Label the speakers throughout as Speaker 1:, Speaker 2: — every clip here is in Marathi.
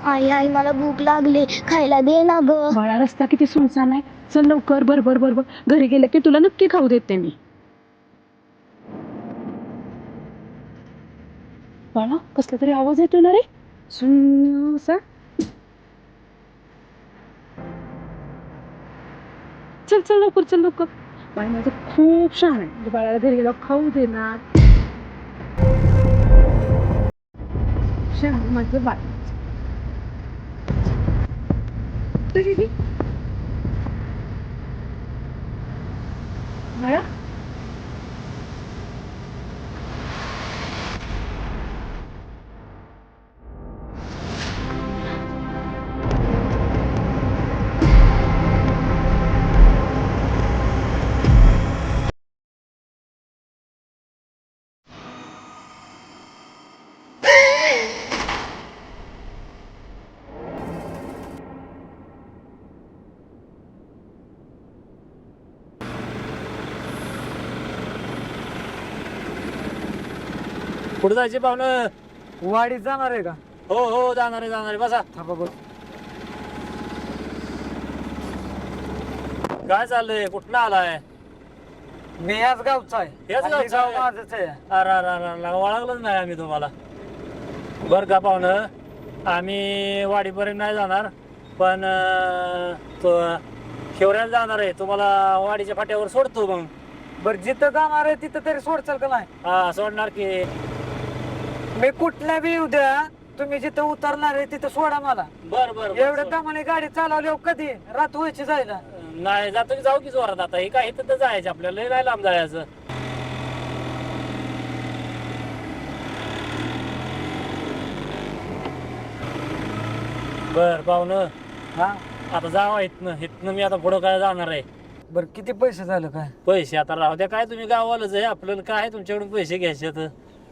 Speaker 1: आई आई मला भूक लागली, खायला दे ना ग.
Speaker 2: बाळा रस्ता किती सुनसान आहे. चल लवकर. बर घरी गेलं की तुला नक्की खाऊ देते मी. बाळा कसला तरी आवाज येतो ना रे. सुन असा. चल लवकर. बाई माझं खूप छान आहे. म्हणजे बाळाला घरी गेलं खाऊ दे ना. छान माझं बाळ. बाळा
Speaker 3: कुठं जायचे पाहुणं?
Speaker 4: वाडीत जाणार आहे का?
Speaker 3: हो जाणार आहे बसा.
Speaker 4: थांबा बघ.
Speaker 3: काय चाललंय? कुठनं आलाय?
Speaker 4: मी याच गावचा आहे.
Speaker 3: याच
Speaker 4: आणि
Speaker 3: गावचा
Speaker 4: गाव
Speaker 3: आहे?
Speaker 4: माझंच आहे.
Speaker 3: अरे ओळखलंच नाही आम्ही तुम्हाला. बरं का पाहुणं, आम्ही वाडीपर्यंत नाही जाणार, पण खेवऱ्याला जाणार आहे. तुम्हाला वाडीच्या फाट्यावर सोडतो मग.
Speaker 4: बरं जिथं जाणार आहे तिथं तरी सोडचाल का नाही?
Speaker 3: हा सोडणार की.
Speaker 4: मी कुठल्या बी येऊ द्या, तुम्ही जिथं उतरणार आहे तिथं सोडा मला.
Speaker 3: बर
Speaker 4: एवढं दमाने गाडी चालवली कधी रात व्हायची जायला.
Speaker 3: नाही जातो की जाऊ की जोरात. आता हे काय इथं तर जायचं आपल्याला, लय नाही लांब जायचं. बर पाहुणं,
Speaker 4: हा
Speaker 3: आता जावा इथनं मी आता पुढं काय जाणार आहे.
Speaker 4: बरं किती पैसे झालं काय?
Speaker 3: पैसे आता राहू द्या, काय तुम्ही गावालाच आहे, आपल्याला काय तुमच्याकडून पैसे घ्यायचे तर.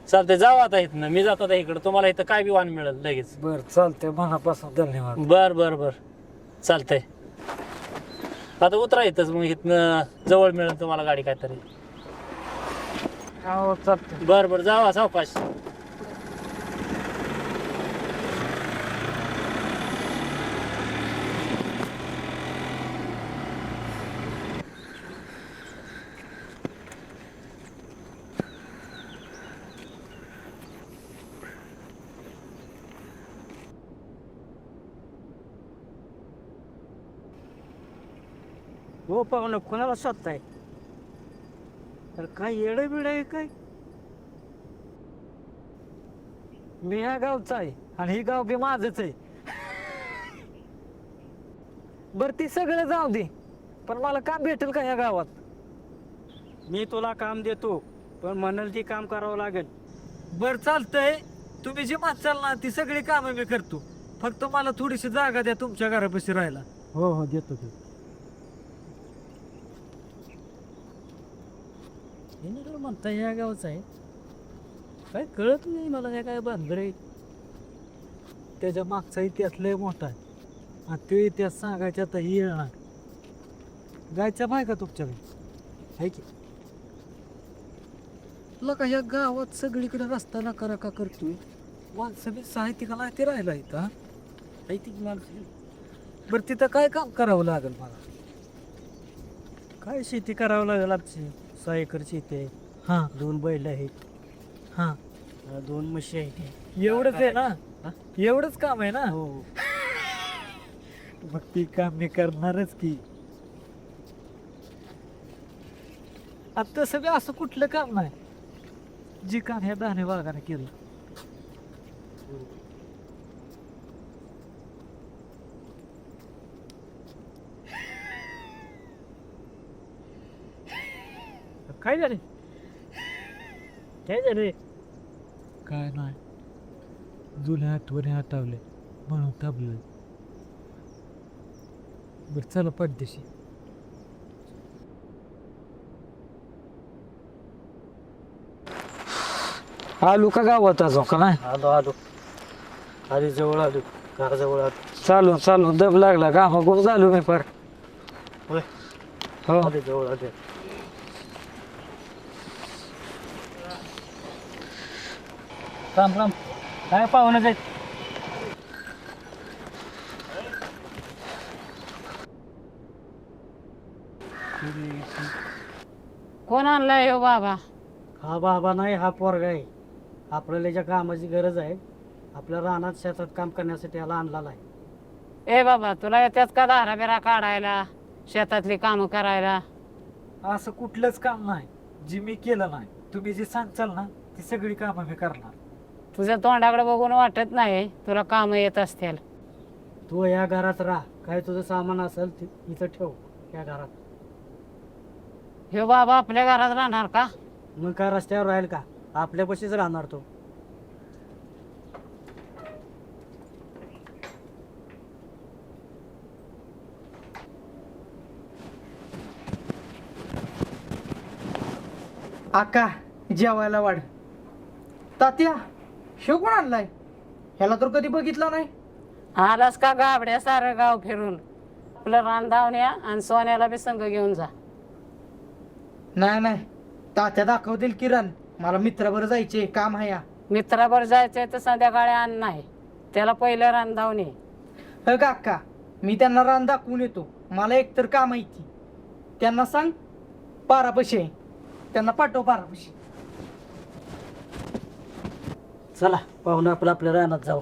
Speaker 3: चालतंय जाऊ आता इथनं. मी जातो आता इकडं, तुम्हाला इथं काय बी वाण मिळेल लगेच.
Speaker 4: बरं चालतंय, मनापासून धन्यवाद.
Speaker 3: बर चालतंय. आता उतरा इथंच, मग इथनं जवळ मिळेल तुम्हाला गाडी काहीतरी.
Speaker 4: हो चालतंय.
Speaker 3: बर जावा सावकाश.
Speaker 4: हो पाहुणं, कोणाला शोधताय? तर काय येडं बिड आहे काय? मी या गावचा आहे आणि ही गाव बी माझच आहे. बर ती सगळं जाऊ दे, पण मला काम भेटेल का या गावात?
Speaker 5: मी तुला काम देतो, पण म्हणाल ती काम करावं लागेल.
Speaker 4: बर चालतंय, तुम्ही जी म्हणसाल ना ती सगळी कामं मी करतो. फक्त मला थोडीशी जागा द्या तुमच्या घरापाशी राहायला.
Speaker 5: हो देतो तू.
Speaker 4: म्हणता या गावचा आहे, काय कळत नाही मला या काय भानगड आहे. त्याच्या मागचा इतिहास लय मोठा आहे आणि तो इतिहास सांगायचा तर ही येणार. गायच्या बाय का तुमच्याकडे आहे की? तुला का या गावात सगळीकडे रस्ता नका का करतोय? माणसं बी साहित्य का नाही ते राहिला इथं हा? आहे ती माणसं. बरं तिथं काय काम करावं लागेल मला?
Speaker 5: काय शेती करावं लागेल आमची. 6 एकर शेती आहे.
Speaker 4: हां
Speaker 5: 2 बैल आहेत.
Speaker 4: हां
Speaker 5: 2 म्हशी आहेत.
Speaker 4: एवढंच आहे ना? एवढंच काम आहे ना?
Speaker 5: हो
Speaker 4: मग ती काम मी करणारच की. आता तसं बी असं कुठलं काम नाही जी काम ह्या दाणे बागाने केलं.
Speaker 5: काय झाले? काय झाले?
Speaker 4: काय नाही, जुन्या आठवणी आठवले म्हणून थांबलं. बरं चला पडदेशी. आलू का गावात अजून का नाही?
Speaker 5: आलो आधी जवळ आलो, घराजवळ आलो.
Speaker 4: चालून दम लागला का मग झालो मी फार.
Speaker 5: होय
Speaker 4: हो
Speaker 5: आधी जवळ आलो. राम काय पाहुणं जायत?
Speaker 2: कोण आणलाय हो बाबा?
Speaker 4: हा बाबा नाही, हा पोरगा आहे. आपल्याला ज्या कामाची गरज आहे, आपल्या रानात शेतात काम करण्यासाठी याला आणलेला आहे.
Speaker 2: ए बाबा, तुला येत्यात का दारा बिरा काढायला, शेतातली कामं करायला?
Speaker 4: असं कुठलंच काम नाही जे मी केलं नाही. तुम्ही जे सांगचाल ना ती सगळी कामं मी करणार.
Speaker 2: तुझ्या तोंडाकडे बघून वाटत नाही तुला कामं येत असतील.
Speaker 4: तू या घरात राहा, काय तुझं सामान असेल ते इथं ठेव या घरात.
Speaker 2: हे बाबा आपल्या घरात राहणार का?
Speaker 4: मग काय रस्त्यावर राहील का? आपल्यापाशीच राहणार तो.
Speaker 5: आका जेवायला वाढ. तात्या, शो कोण आणलाय? ह्याला तर कधी बघितलं नाही.
Speaker 2: आलास का गाबड्या सारं गाव फिरून? आपलं रान धावण्या आणि सोन्याला बी संघ घेऊन जा.
Speaker 5: नाही नाही, तात्या दाखवतील किरण. मला मित्राबरोबर जायचे, काम आहे या.
Speaker 2: मित्राबर जायचंय तर संध्याकाळी आण नाही, त्याला पहिलं रान धावणे.
Speaker 5: काका, मी त्यांना रान दाखवून येतो. मला एकतर काम आहे ती. त्यांना सांग पारापाशी आहे, त्यांना पाठव पारापाशी.
Speaker 4: चला पाहुणं आपलं आपल्या रानात जाऊ.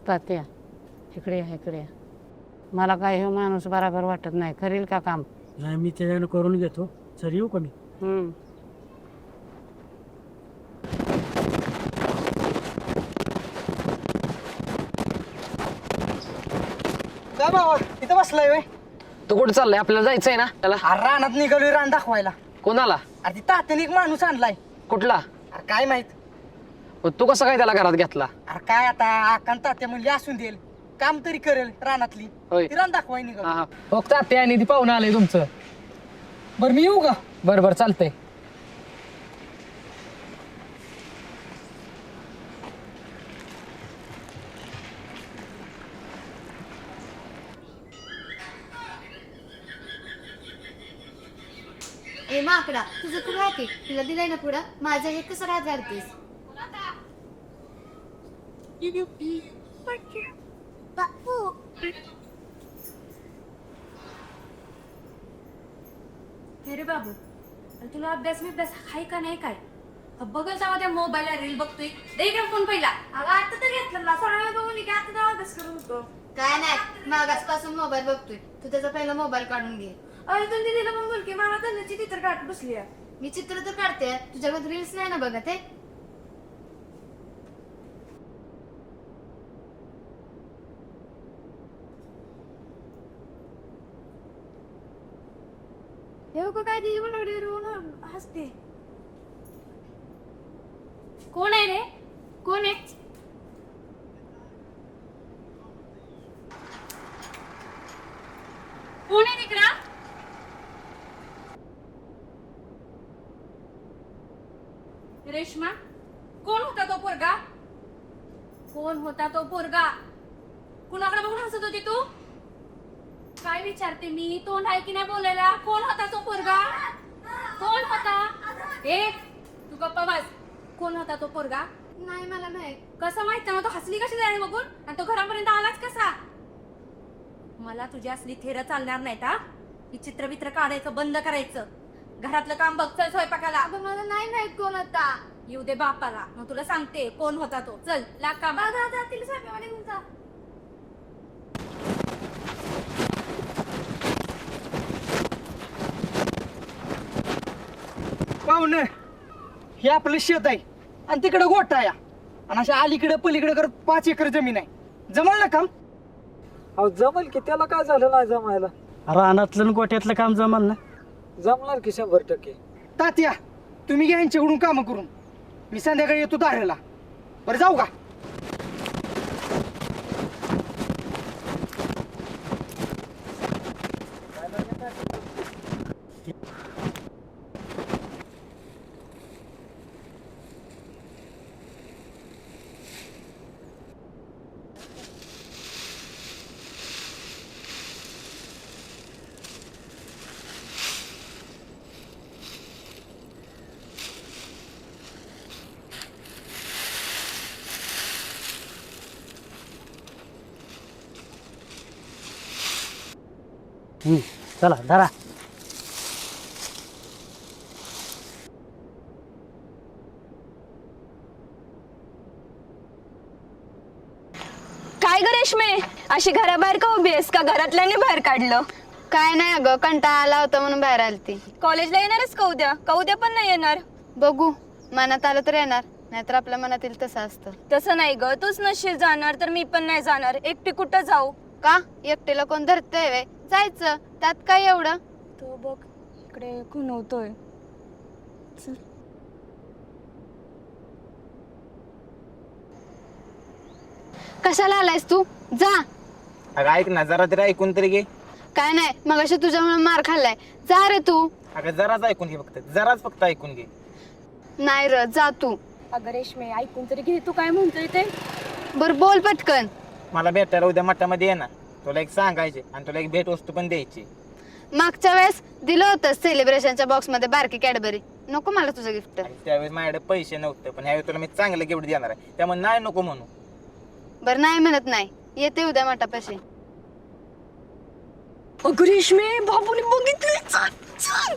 Speaker 2: तात्या, इकडे या, इकडे या. मला काय हे माणूस बराबर वाटत नाही. करील का काम?
Speaker 4: नाही, मी त्याच्यानं करून घेतो. चल येऊ का मी?
Speaker 5: काय बाबा, इथं बसलाय व्हय?
Speaker 6: तू कुठे चाललाय? आपल्याला जायचंय ना त्याला.
Speaker 5: अरे रानात निघालोय रान दाखवायला.
Speaker 6: कोणाला?
Speaker 5: अरे ती तात्याने एक माणूस आणलाय.
Speaker 6: कुठला?
Speaker 5: अरे काय माहित.
Speaker 6: तू कसं काय त्याला घरात घेतला?
Speaker 5: अरे काय आता, आकांत तात्या म्हणजे असून देईल, काम तरी करेल रानातली.
Speaker 6: होय.
Speaker 5: ती रान दाखवाय निघाल.
Speaker 6: हा फक्त ते आणि ती पाहुणं आलंय तुमचं.
Speaker 5: बरं मी येऊ का?
Speaker 6: बरं बरं चालतंय.
Speaker 1: ए माकडा, तुझं तू राहते, तुला दिलंय ना पुढं, माझं हे कसं राहत राहतेस? बापू,
Speaker 7: अरे बाबू, आणि तुला अभ्यास आहे का नाही काय? बघल जावा त्या मोबाईलला रील बघतोय. दे का फोन पहिला. अगं आता तर घेतलं ना, थोडा वेळ बघून की आता तर अभ्यास करून होतो.
Speaker 1: काय नाही, मागासपासून मोबाईल बघतोय. तू त्याचा पहिला मोबाईल काढून घे.
Speaker 7: अरे तुला दिदीला पण बोल की मला त्यांची चित्र काढ बसली आहे.
Speaker 1: मी चित्र तर काढते, तुझ्याकडे रील्स नाही ना बघत आहे.
Speaker 7: हे काय दिदी म्हणून हसते. कोण आहे रे? कोण आहे? कोण आहे तिकडा? रेश्मा, कोण होता तो पोरगा? कोण होता तो पोरगा? कुणाकडे बघून हसत होती तू? काय विचारते मी? तोंड आहे की नाही बोलायला? कोण होता तो पोरगा? कोण होता? ए, तू गप्पा बस. कोण होता तो पोरगा?
Speaker 1: नाही मला माहित.
Speaker 7: कसं माहित ना? तो हसली कशी जाणे बघून? आणि तो घरापर्यंत आलाच कसा? मला तुझी असली थेरं चालणार नाहीत हा. ही चित्रबित्र काढायचं बंद करायचं. घरातलं काम बघ, चल स्वयंपाकाला.
Speaker 1: अगं मला नाही माहित कोण होता.
Speaker 7: येऊ दे बापाला, मग तुला सांगते कोण होता तो. चल लाग काम.
Speaker 1: तिला स्वयंपाकाला घेऊन जा.
Speaker 5: पाहुणे, हे आपलं शेत आहे आणि तिकडे गोठा या, आणि अशा अलीकडे पलीकडे करत 5 एकर जमीन आहे. जमल ना काम?
Speaker 4: अहो जमल की, त्याला काय झालं नाही जमायला? रानातलं आणि गोठ्यातलं काम जमल ना? जमणार की 100%.
Speaker 5: तात्या, तुम्ही घ्या यांच्याकडून कामं करून. मी संध्याकाळी येतो दाऱ्याला. बरं जाऊ का?
Speaker 4: चला धरा.
Speaker 8: काय ग रेश्मे, अशी घराबाहेर का उभी आहेस? का घरातल्याने बाहेर काढलं?
Speaker 1: काय नाही अगं, कंटाळा आला होता म्हणून बाहेर आलती.
Speaker 8: कॉलेजला येणारच का उद्या? का उद्या पण नाही येणार?
Speaker 1: बघू, मनात आलं तर येणार, नाहीतर आपल्या मनात येईल तसं असतं.
Speaker 8: तसं नाही ग, तूच नसशील जाणार तर मी पण नाही जाणार. एकटी कुठं जाऊ?
Speaker 1: का एकटीला कोण धरतंय वे? जायचं, त्यात काय एवढं?
Speaker 8: तो बघ इकडे खुणवतोय.
Speaker 1: कशाला आलायस तू? जा.
Speaker 9: अगं ऐक ना, जरा तरी ऐकून तरी घे.
Speaker 1: काय नाही, मगाशी तुझ्यामुळे मार खाल्लाय. जा रे तू.
Speaker 9: अगं जराच ऐकून घे, जराच फक्त ऐकून घे.
Speaker 1: नाही र, जा तू.
Speaker 8: अगं रेश्मे, ऐकून तरी घे, तू काय म्हणतोय ते.
Speaker 1: बर बोल पटकन.
Speaker 9: मला भेटायला उद्या मठामध्ये ये ना, तुला एक सांगायचे आणि तुला एक भेट वस्तू पण द्यायची.
Speaker 1: मागच्या वेळेस दिलं होतं सेलिब्रेशनच्या बॉक्स मध्ये बारकी कॅडबरी. नको मला तुझं गिफ्ट.
Speaker 9: आणि त्यावेळेस माझ्याकडे पैसे नव्हते, पण ह्यावेळी तुला मी चांगलं गिफ्ट देणार आहे, त्यामुळे नाही नको म्हणू.
Speaker 1: बर नाही म्हणत नाही, येते उद्या मठापाशी.
Speaker 8: अगं रेश्मे, बाबूने बघितलं. चल चल.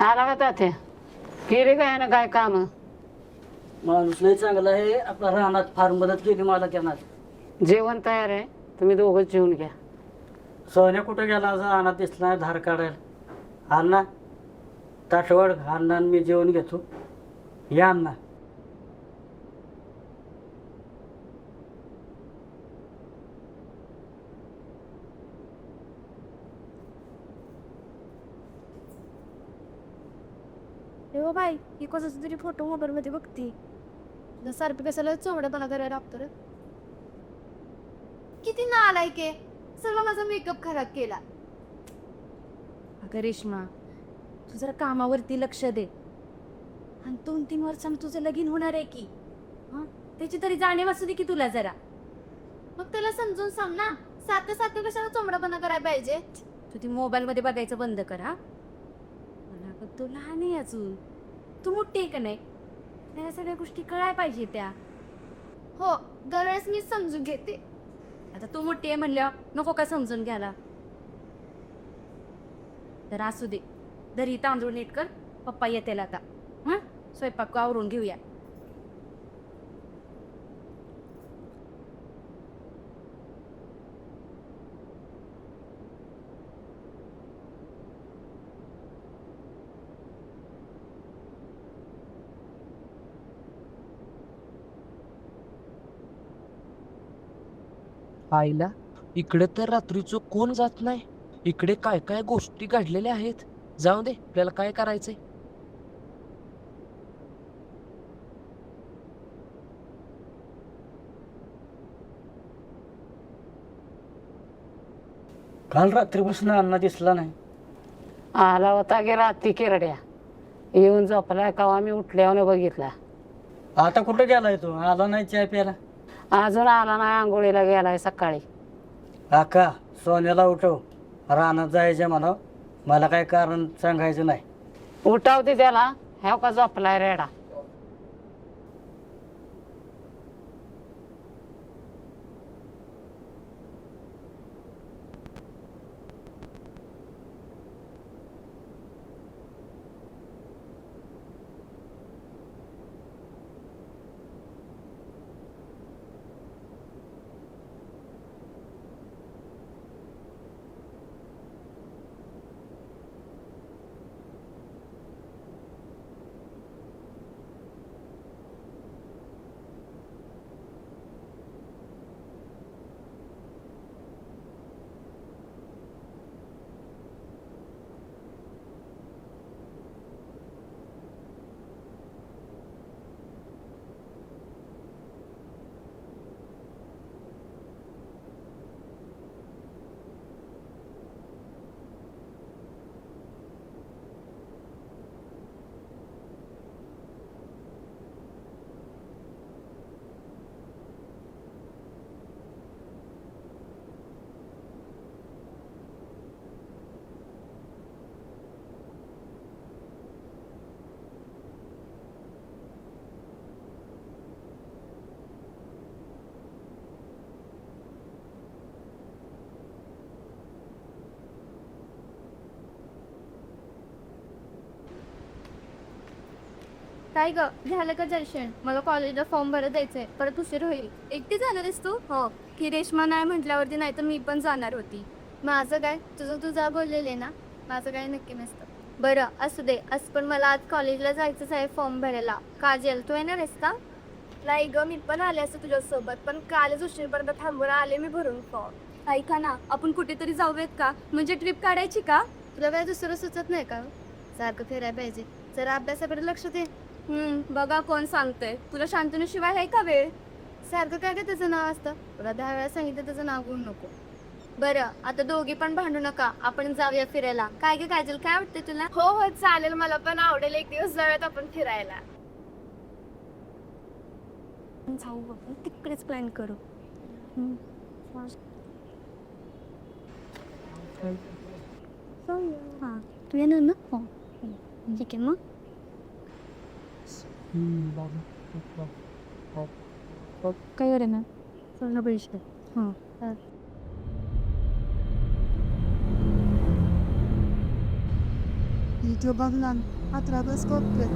Speaker 2: आला का तात्या? केली काय ना काय काम?
Speaker 4: माणूस लय चांगला आहे. आपला रानात फार मदत केली मला त्यांना.
Speaker 2: जेवण तयार आहे, तुम्ही दोघंच जेवून घ्या.
Speaker 4: सोन्या कुठं गेला? असं रानात दिसला नाही धार काढायला. अण्णा ताटवड, अण्णा मी जेवण घेतो. या अण्णा.
Speaker 7: हो बाई, ही कोणाचा तरी फोटो मोबाईल मध्ये बघती. सारखं कशाला चोमड्यापणा करायला लागतो.
Speaker 1: किती नालायक आहे, सगळं माझा मेकअप खराब केला.
Speaker 7: अगं रेश्मा, तू जरा कामावरती लक्ष दे. आणि 2-3 वर्षांनी तुझं लगीन होणार आहे की, हा, त्याची तरी जाणीव असू दे की तुला जरा.
Speaker 1: मग त्याला समजून सांग ना, सारखं सारखं कशाला चोमडापणा करायला पाहिजे?
Speaker 7: तू ती मोबाईल मध्ये बघायचं बंद कर. हा, मला पण तू लहान आहे अजून, तू मोठी आहे का नाही? त्या सगळ्या गोष्टी कळायला पाहिजे त्या.
Speaker 1: हो, दरवेळेस मी समजून घेते.
Speaker 7: आता तू मोठी आहे म्हणल्यावर नको का समजून घ्यायला? तर असू दे, दरी तांदूळ नीट कर, पप्पा येतील आता. हा, स्वयंपाक आवरून घेऊया.
Speaker 6: आईला इकडे तर रात्रीचं कोण जात नाही. इकडे काय काय गोष्टी घडलेल्या आहेत. जाऊ दे, आपल्याला काय करायचंय.
Speaker 4: काल रात्रीपासून अण्णा दिसला नाही.
Speaker 2: आला होता गे रात्री किरड्या, येऊन झोपला का आम्ही उठल्यावर बघितला.
Speaker 4: आता कुठं गेलाय तो? आला नाही चहा प्यायला?
Speaker 2: अजून आला नाही, आंघोळीला गेलाय सकाळी.
Speaker 4: काका, सोन्याला उठव, रानात जायचं म्हणा. मला काय कारण सांगायचं नाही.
Speaker 2: उठावते त्याला, ह्या का झोपलाय रेडा.
Speaker 7: काय ग झालं का दर्शन? मला कॉलेजला फॉर्म भरत द्यायचंय, परत उशीर होईल. एकटी जाणार आहेस तू? हो. की रेश्मा नाही म्हटल्यावरती, नाही तर मी पण जाणार होती. माझं काय, तुझं तू जा बोललेले ना, माझं काय नक्की नसतं. बरं असू दे, असं पण मला आज कॉलेजला जायचंच आहे फॉर्म भरायला. काजल तू येणार आहेस का? नाही ग, मी पण आले असते तुझ्यासोबत, पण कालच उशीरपर्यंत थांबून आले मी भरून फॉर्म. ऐका ना, आपण कुठेतरी जाऊयात का? म्हणजे ट्रिप काढायची का?
Speaker 1: तुला काय दुसरं सुचत नाही का? सारखं फिरायला पाहिजे. जरा अभ्यासाकडे लक्ष दे.
Speaker 7: बघा कोण सांगतंय. तुला शांतनुशिवाय आहे का वेळ?
Speaker 1: सारखं काय काय त्याचं नाव असतं? तुला 10 वेळा सांगितलं त्याचं नाव घेऊ नको.
Speaker 7: बरं आता दोघी पण भांडू नका, आपण जाऊया फिरायला. काय ग काजल, काय वाटतं तुला? हो हो चालेल, मला पण आवडेल. एक दिवस जाऊयात आपण फिरायला. जाऊ आपण तिकडेच प्लॅन करू. हां तू येणार ना? हो ठीक आहे मग. काय करे ना चांगला पैसे. हां
Speaker 2: व्हिडिओ बघ ना, 15 बस करतोय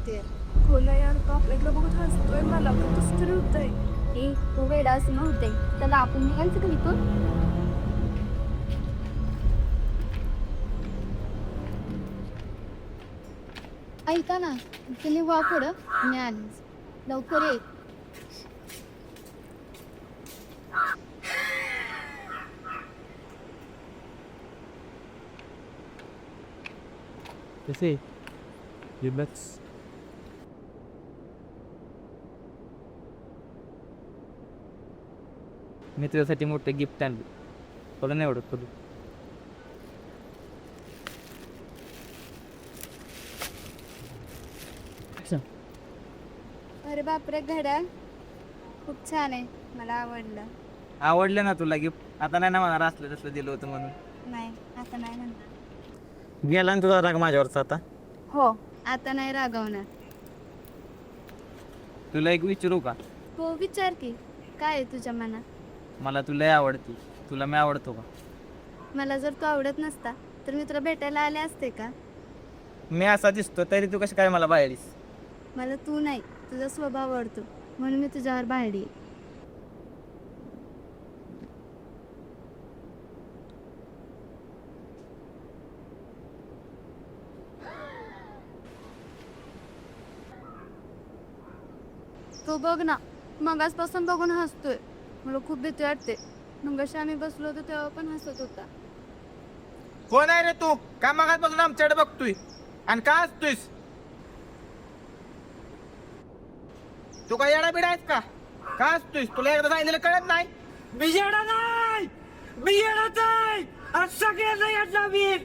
Speaker 2: ती
Speaker 7: खोला यार, तो आपल्याकडे बघत हसतोय. मला पण तसं तरी होतंय. तो वेडा असं नव्हते, त्याला आपण निघायचं का इथून?
Speaker 1: ऐका ना, तुम्ही वा पुढं, मी आलीच. लवकर ये.
Speaker 4: कसे रिलॅक्स.
Speaker 9: मी तुझ्यासाठी मोठं गिफ्ट आणलं, तुला नाही आवडत करू.
Speaker 1: अरे बापरे, घड्याळ खूप छान आहे, मला आवडलं.
Speaker 9: आवडलं ना तुला गिफ्ट? आता नाही ना मला असलं तसलं दिलं होतं म्हणून.
Speaker 1: नाही आता नाही म्हणणार.
Speaker 9: गेला ना तुझा राग माझ्यावरचा आता.
Speaker 1: हो आता नाही रागवणार.
Speaker 9: तुला एक विचारू का?
Speaker 1: हो विचार की, काय आहे तुझ्या मनात?
Speaker 9: मला तुला आवडते, तुला मी आवडतो का?
Speaker 1: मला जर तू आवडत नसता तर मी तुला भेटायला आले असते का?
Speaker 9: मी असा दिसतो तरी तू कशी काय मला बाहेरीस?
Speaker 1: मला तू नाही, तुझा स्वभाव आवडतो म्हणून मी तुझ्यावर भांडी. तो बघ ना, मगासपासून बघून हसतोय. मला खूप भीती वाटते. मगाशी आम्ही बसलो होतो तेव्हा पण हसत होता.
Speaker 9: कोण आहे रे तू? का मागासपासून आमच्याकडे बघतोय आणि का असतोयस? तू काय येडा बिडा आहेस का? का असतोयस? तुला एकदा सांगितलेलं कळत नाही?
Speaker 4: मी येणार नाही, मी येणार नाही. आज सगळ्यांना यातला वीर.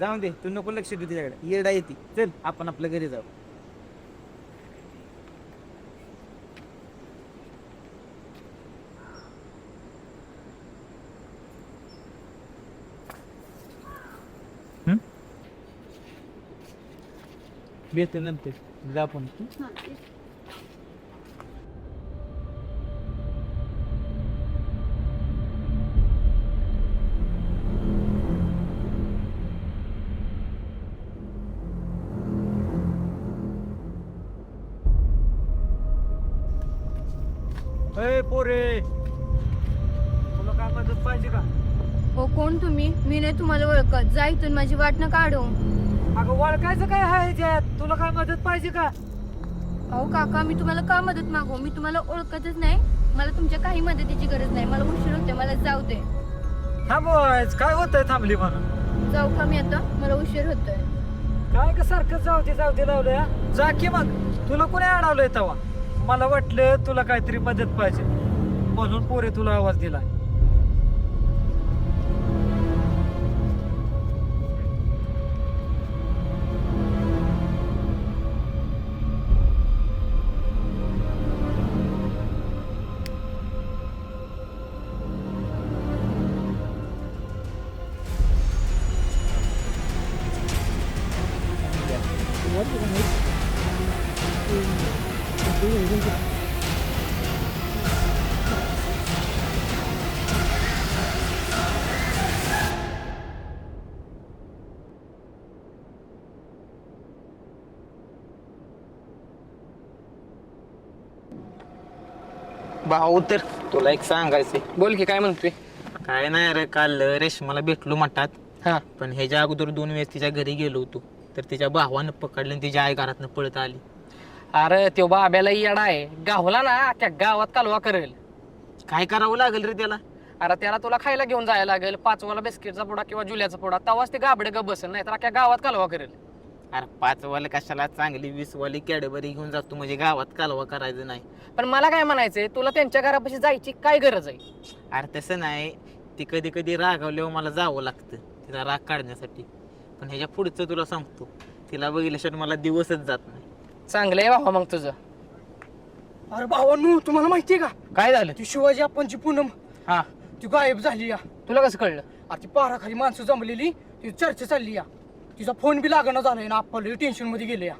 Speaker 9: जाऊन दे, तू नको लक्ष दे तिच्याकडे. येडा येते. चल आपण आपल्या घरी जाऊ.
Speaker 4: भेटते नंतर जा आपण. ए पोरे, तुला काय मदत पाहिजे का?
Speaker 7: हो कोण तुम्ही? मी नाही तुम्हाला ओळखत. जा इथून, माझी वाट न काढू.
Speaker 4: अगं ओळखायचं काय आहे ह्याच्यात? तुला काय मदत पाहिजे का?
Speaker 7: अहो काका, मी तुम्हाला का मदत मागू? मी तुम्हाला ओळखतच नाही. मला तुमच्या काही मदतीची गरज नाही. मला उशीर होते, मला जाऊ दे.
Speaker 4: थांबवायच काय होतंय थांबली म्हणून?
Speaker 7: जाऊ का मी आता? मला उशीर होतोय.
Speaker 4: काय का सारखं जाऊ दे लावलंय हा? जा की मग. तुला कोणी अडवलंय तवा? मला वाटलं तुला काहीतरी मदत पाहिजे म्हणून पोरे तुला आवाज दिला.
Speaker 9: भाऊ तर तुला एक सांगायचंय.
Speaker 5: बोल की काय म्हणतोय.
Speaker 9: काय नाही रे, काल रेशमाला भेटलो म्हणतात.
Speaker 5: हा.
Speaker 9: पण ह्याच्या अगोदर 2 वेळेस तिच्या घरी गेलो होतो, तर तिच्या भावानं पकडलं आणि तिच्या आई घरातनं पळत आली.
Speaker 5: अरे तो बाब्याला येडा आहे, गावला ना त्या गावात कालवा करेल.
Speaker 9: काय करावं लागेल रे त्याला?
Speaker 5: अरे त्याला तुला खायला घेऊन जायला लागेल, 5 वाला बिस्किटचा पुडा किंवा जुल्याचा पुडा, तेव्हाच ते गाबडे गप बसेल, नाही तर अख्ख्या गावात कालवा करेल.
Speaker 9: अरे 5 वाले कशाला, चांगली 20 वाली कॅडबरी घेऊन जातो, म्हणजे गावात कालवा करायचं नाही.
Speaker 5: पण मला काय म्हणायचंय, तुला त्यांच्या घरापाशी जायची काय गरज आहे?
Speaker 9: अरे तसं नाही, ती कधी कधी रागावल्यावर मला जावं लागतं तिला राग काढण्यासाठी. पण ह्याच्या पुढचं तुला सांगतो, तिला बघितल्याशिवाय मला दिवसच जात नाही.
Speaker 5: चांगलं आहे भावा मग तुझं.
Speaker 10: अरे भावांनो, तुम्हाला माहितीये का
Speaker 5: काय झालं?
Speaker 10: ती शिवाजी आपणची पूनम
Speaker 5: हा.
Speaker 10: ती गायब झाली या.
Speaker 5: तुला कसं कळलं?
Speaker 10: अरे ती पाराखाली माणसं जमलेली, ती चर्चा चालली या. तिचा फोन बी लागणं झालाय ना, आपलं टेन्शन मध्ये गेले या.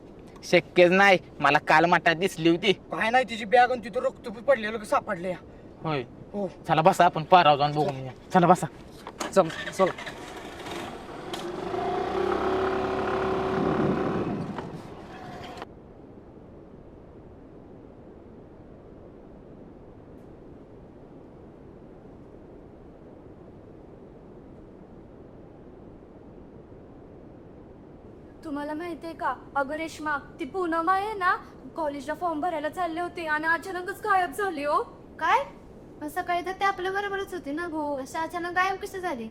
Speaker 9: शक्यच नाही, मला काल मठात दिसली होती.
Speaker 10: काय नाही, तिची बॅग आणि तिथं रक्त पडलेलं सापडले या.
Speaker 9: होय.
Speaker 10: हो.
Speaker 9: चला बसा, आपण पारावर जाऊन बघून येऊया. चला बसा.
Speaker 5: चल चल.
Speaker 1: तुम्हाला माहितीये का, अगं रेश्मा, ती पूनम आहे ना, कॉलेजला फॉर्म भरायला चालले होते आणि अचानकच गायब झाली. हो काय? सकाळी तर ते आपल्या बरोबरच होते ना. हो, अशा अचानक गायब कसे झाले?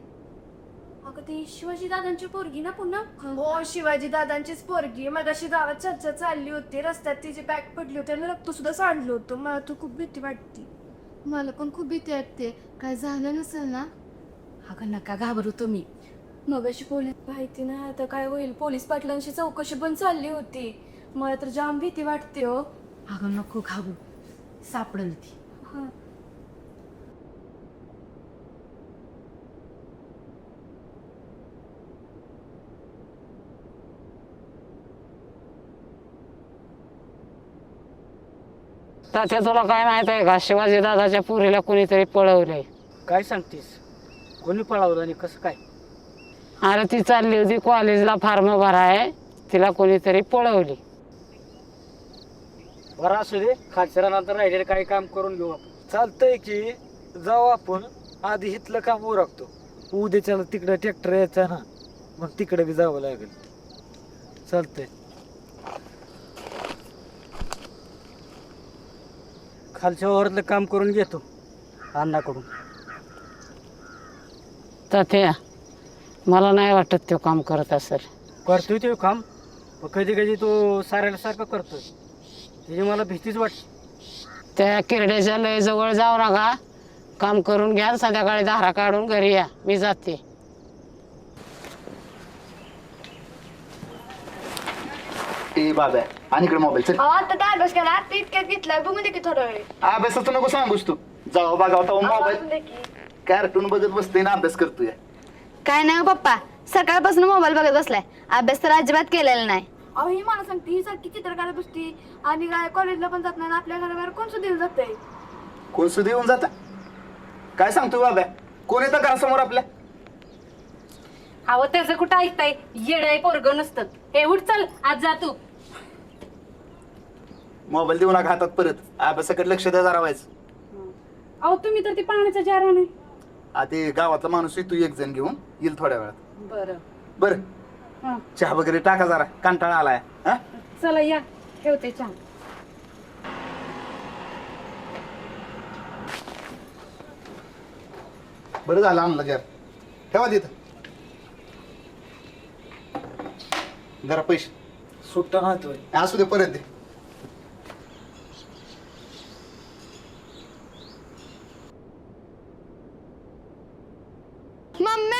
Speaker 1: अगं ती शिवाजी दादांची पोरगी ना पूनम. हो, शिवाजी दादांचीच पोरगी. मग अशी गावात चर्चा चालली होती, रस्त्यात तिची बॅग पडली होती आणि रक्त सुद्धा सांडलं होतं. मला तर खूप भीती वाटते. मला पण खूप भीती वाटते, काय झालं नसेल ना.
Speaker 7: अगं नका घाबरू तुम्ही.
Speaker 1: मग अशी पोलीस माहिती नाही आता काय होईल. पोलीस पाटलांची चौकशी पण चालली होती. मला तर जाम भीती वाटते. हो
Speaker 7: अगं नको घाबरू, सापडेल ती.
Speaker 5: तात्या तुला काय माहित आहे का, शिवाजी दादाच्या पुरीला कोणीतरी पळवलंय.
Speaker 4: काय सांगतेस? कोणी पळावलं आणि कसं काय?
Speaker 5: अरे ती चालली होती कॉलेजला फॉर्म भराय, तिला कोणीतरी पळवली.
Speaker 4: बरं असू दे, खालच्या नंतर राहिलेलं काही काम करून घेऊ आपण. चालतंय की जाऊ आपण, आधी इथलं काम उरकतो. उद्याच्याला तिकडं ट्रॅक्टर यायचा ना, मग तिकडे बी जावं लागेल. चालतंय. खालच्या वावरातलं काम करून घेतो अण्णाकडून.
Speaker 5: तात्या मला नाही वाटत तो काम करत असेल.
Speaker 4: करतोय ते काम, पण कधी कधी तो सारखं करतोय, त्याची मला भीतीच वाटते.
Speaker 5: त्या किरड्याच्या लय जवळ जाऊ नका, काम करून घ्या, संध्याकाळी धारा काढून घरी या, मी जाते.
Speaker 11: ए बाबा, आणि इकडे मोबाईल चल.
Speaker 1: आता काय अभ्यास केला? ते इतक्यात घेतलाय, बघू दे की थोडा वेळ.
Speaker 11: अभ्यासाचं नको सांगूस तू. जाऊ बघा आता मोबाईल कार्टून बघत बसतोय ना, अभ्यास करतोय.
Speaker 1: काय नाही पप्पा, सकाळपासून मोबाईल बघत बसलाय, अभ्यास तर अजिबात केलेला नाही. अहो ही मला सांगते, ही सारखी चित्रकार बसती आणि काय कॉलेजला पण जात नाही, आपल्या घराबाहेर कोण सुद्धा येऊन जाते.
Speaker 11: कोण सुद्धा येऊन जाता? काय सांगतोय बाबा? कोण येतं घरासमोर आपल्या?
Speaker 7: अहो त्याचं कुठं ऐकताय, येडाय पोरग नसतं. हे उठ चल, आज जा तू.
Speaker 11: मोबाईल देऊ नका हातात परत, अभ्यासाकडे लक्ष द्या जरा व्हायचं.
Speaker 7: अहो तुम्ही तर ती पाण्याचा जार नाही.
Speaker 11: ते गावातला माणूस आहे, तू एक जण घेऊन येईल थोड्या वेळात.
Speaker 7: बरं
Speaker 11: बरं, चहा वगैरे टाका, जरा कंटाळा आलाय. हा,
Speaker 7: चला या, ठेवते चहा.
Speaker 11: बरं झालं आणलं जार. ठेवा तिथं जरा पैसे.
Speaker 4: सुट्टा नव्हतोय.
Speaker 11: असू दे, परत दे.
Speaker 1: Mummy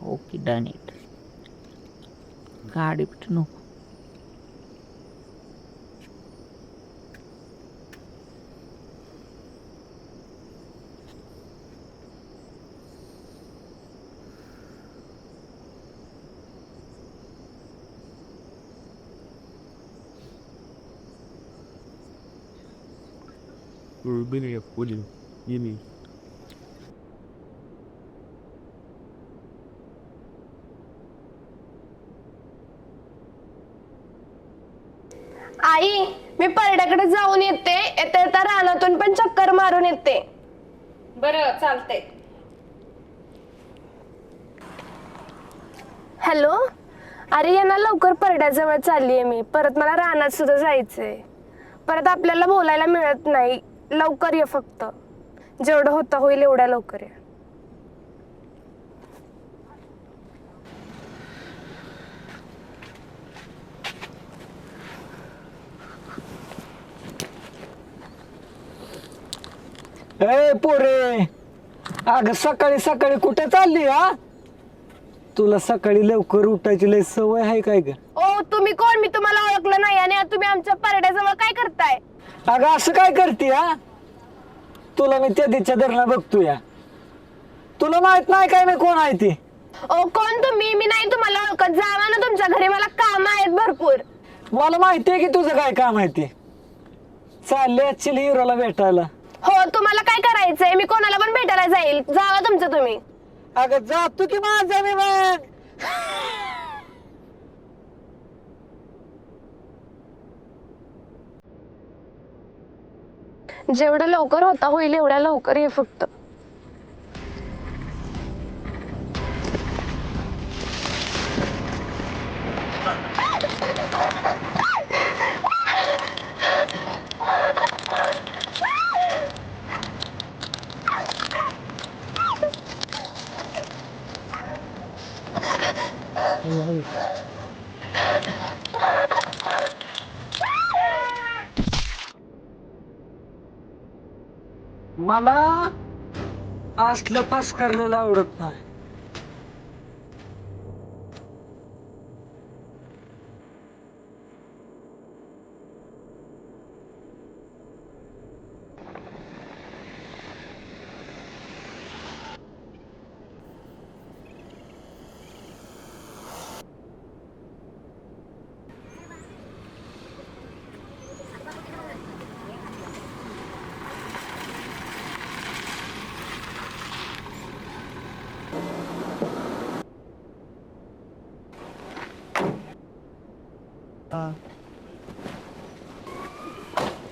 Speaker 6: okay done it. गाडी बिट नको.
Speaker 12: Rubini ya polio.
Speaker 4: ये मी
Speaker 1: आई मी परड्याकडे जाऊन येते येता येता रानातून पण चक्कर मारून येते.
Speaker 8: बरं चालतंय.
Speaker 1: हॅलो, अरे यांना लवकर परड्याजवळ चाललीये मी. परत मला रानात सुद्धा जायचंय. परत आपल्याला बोलायला मिळत नाही. लवकर ये फक्त. जेवढं होतं होईल एवढ्या लवकर ये.
Speaker 10: ए पोरे, अगं सकाळी सकाळी कुठे चालली हा? तुला सकाळी लवकर उठायची लय सवय आहे काय ग?
Speaker 1: ओ तुम्ही कोण? मी तुम्हाला ओळखलं नाही आणि तुम्ही आमच्या परड्याजवळ काय करताय?
Speaker 10: अगं असं काय करते हा? तुला मी त्या दिशा धरणं बघतो या. तुला माहित नाही काय मी कोण आहे ती?
Speaker 1: ओ कोण तुम्ही? मी नाही तुम्हाला ओळखत. जावा ना तुमच्या घरी, मला काम आहेत भरपूर.
Speaker 10: मला माहिती आहे की तुझं काय काम आहे ते. चालले ऍक्च्युअल हिरोला भेटायला.
Speaker 1: हो, तुम्हाला काय करायचंय? मी कोणाला पण भेटायला जाईल. जावा तुमचं तुम्ही.
Speaker 10: अगं जातो की माझा मी मग.
Speaker 1: जेवढं लवकर होता होईल एवढ्या लवकर ये फक्त.
Speaker 10: मला असलं पास करायला आवडत नाही.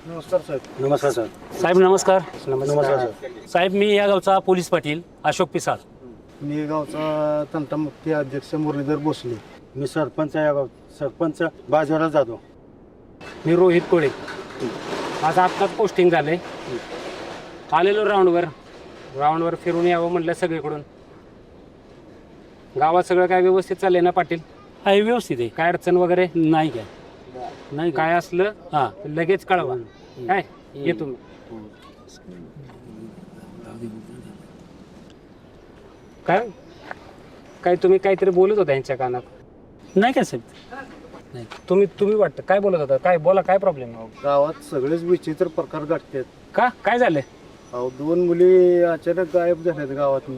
Speaker 11: नमस्कार साहेब.
Speaker 3: नमस्कार सर. साहेब नमस्कार.
Speaker 11: नमस्कार सर.
Speaker 3: साहेब मी या गावचा पोलीस पाटील अशोक पिसाळ.
Speaker 11: मी गावचा तंटामुक्ती अध्यक्ष मुरलीधर भोसले. मी सरपंच या गाव सरपंच बाजूला जातो.
Speaker 3: मी रोहित कोळे. आज आत्ताच पोस्टिंग झालंय. आलेलो राऊंडवर फिरून यावं म्हटलं सगळीकडून. गावात सगळं काय व्यवस्थित चाललंय ना पाटील?
Speaker 4: आहे व्यवस्थित आहे,
Speaker 3: काय अडचण वगैरे
Speaker 4: नाही काय
Speaker 3: नाही? काय असलं
Speaker 4: हा
Speaker 3: लगेच कळवा. काय ये तुम्ही. काय काय तुम्ही काहीतरी बोलत होता यांच्या कानात?
Speaker 4: नाही काय साहेब.
Speaker 3: तुम्ही वाटतं काय बोलत होता? काय बोला, काय प्रॉब्लेम?
Speaker 11: गावात सगळेच विचित्र प्रकार घडतात.
Speaker 3: का काय झालं?
Speaker 11: अहो 2 मुली अचानक गायब झाल्यात गावात.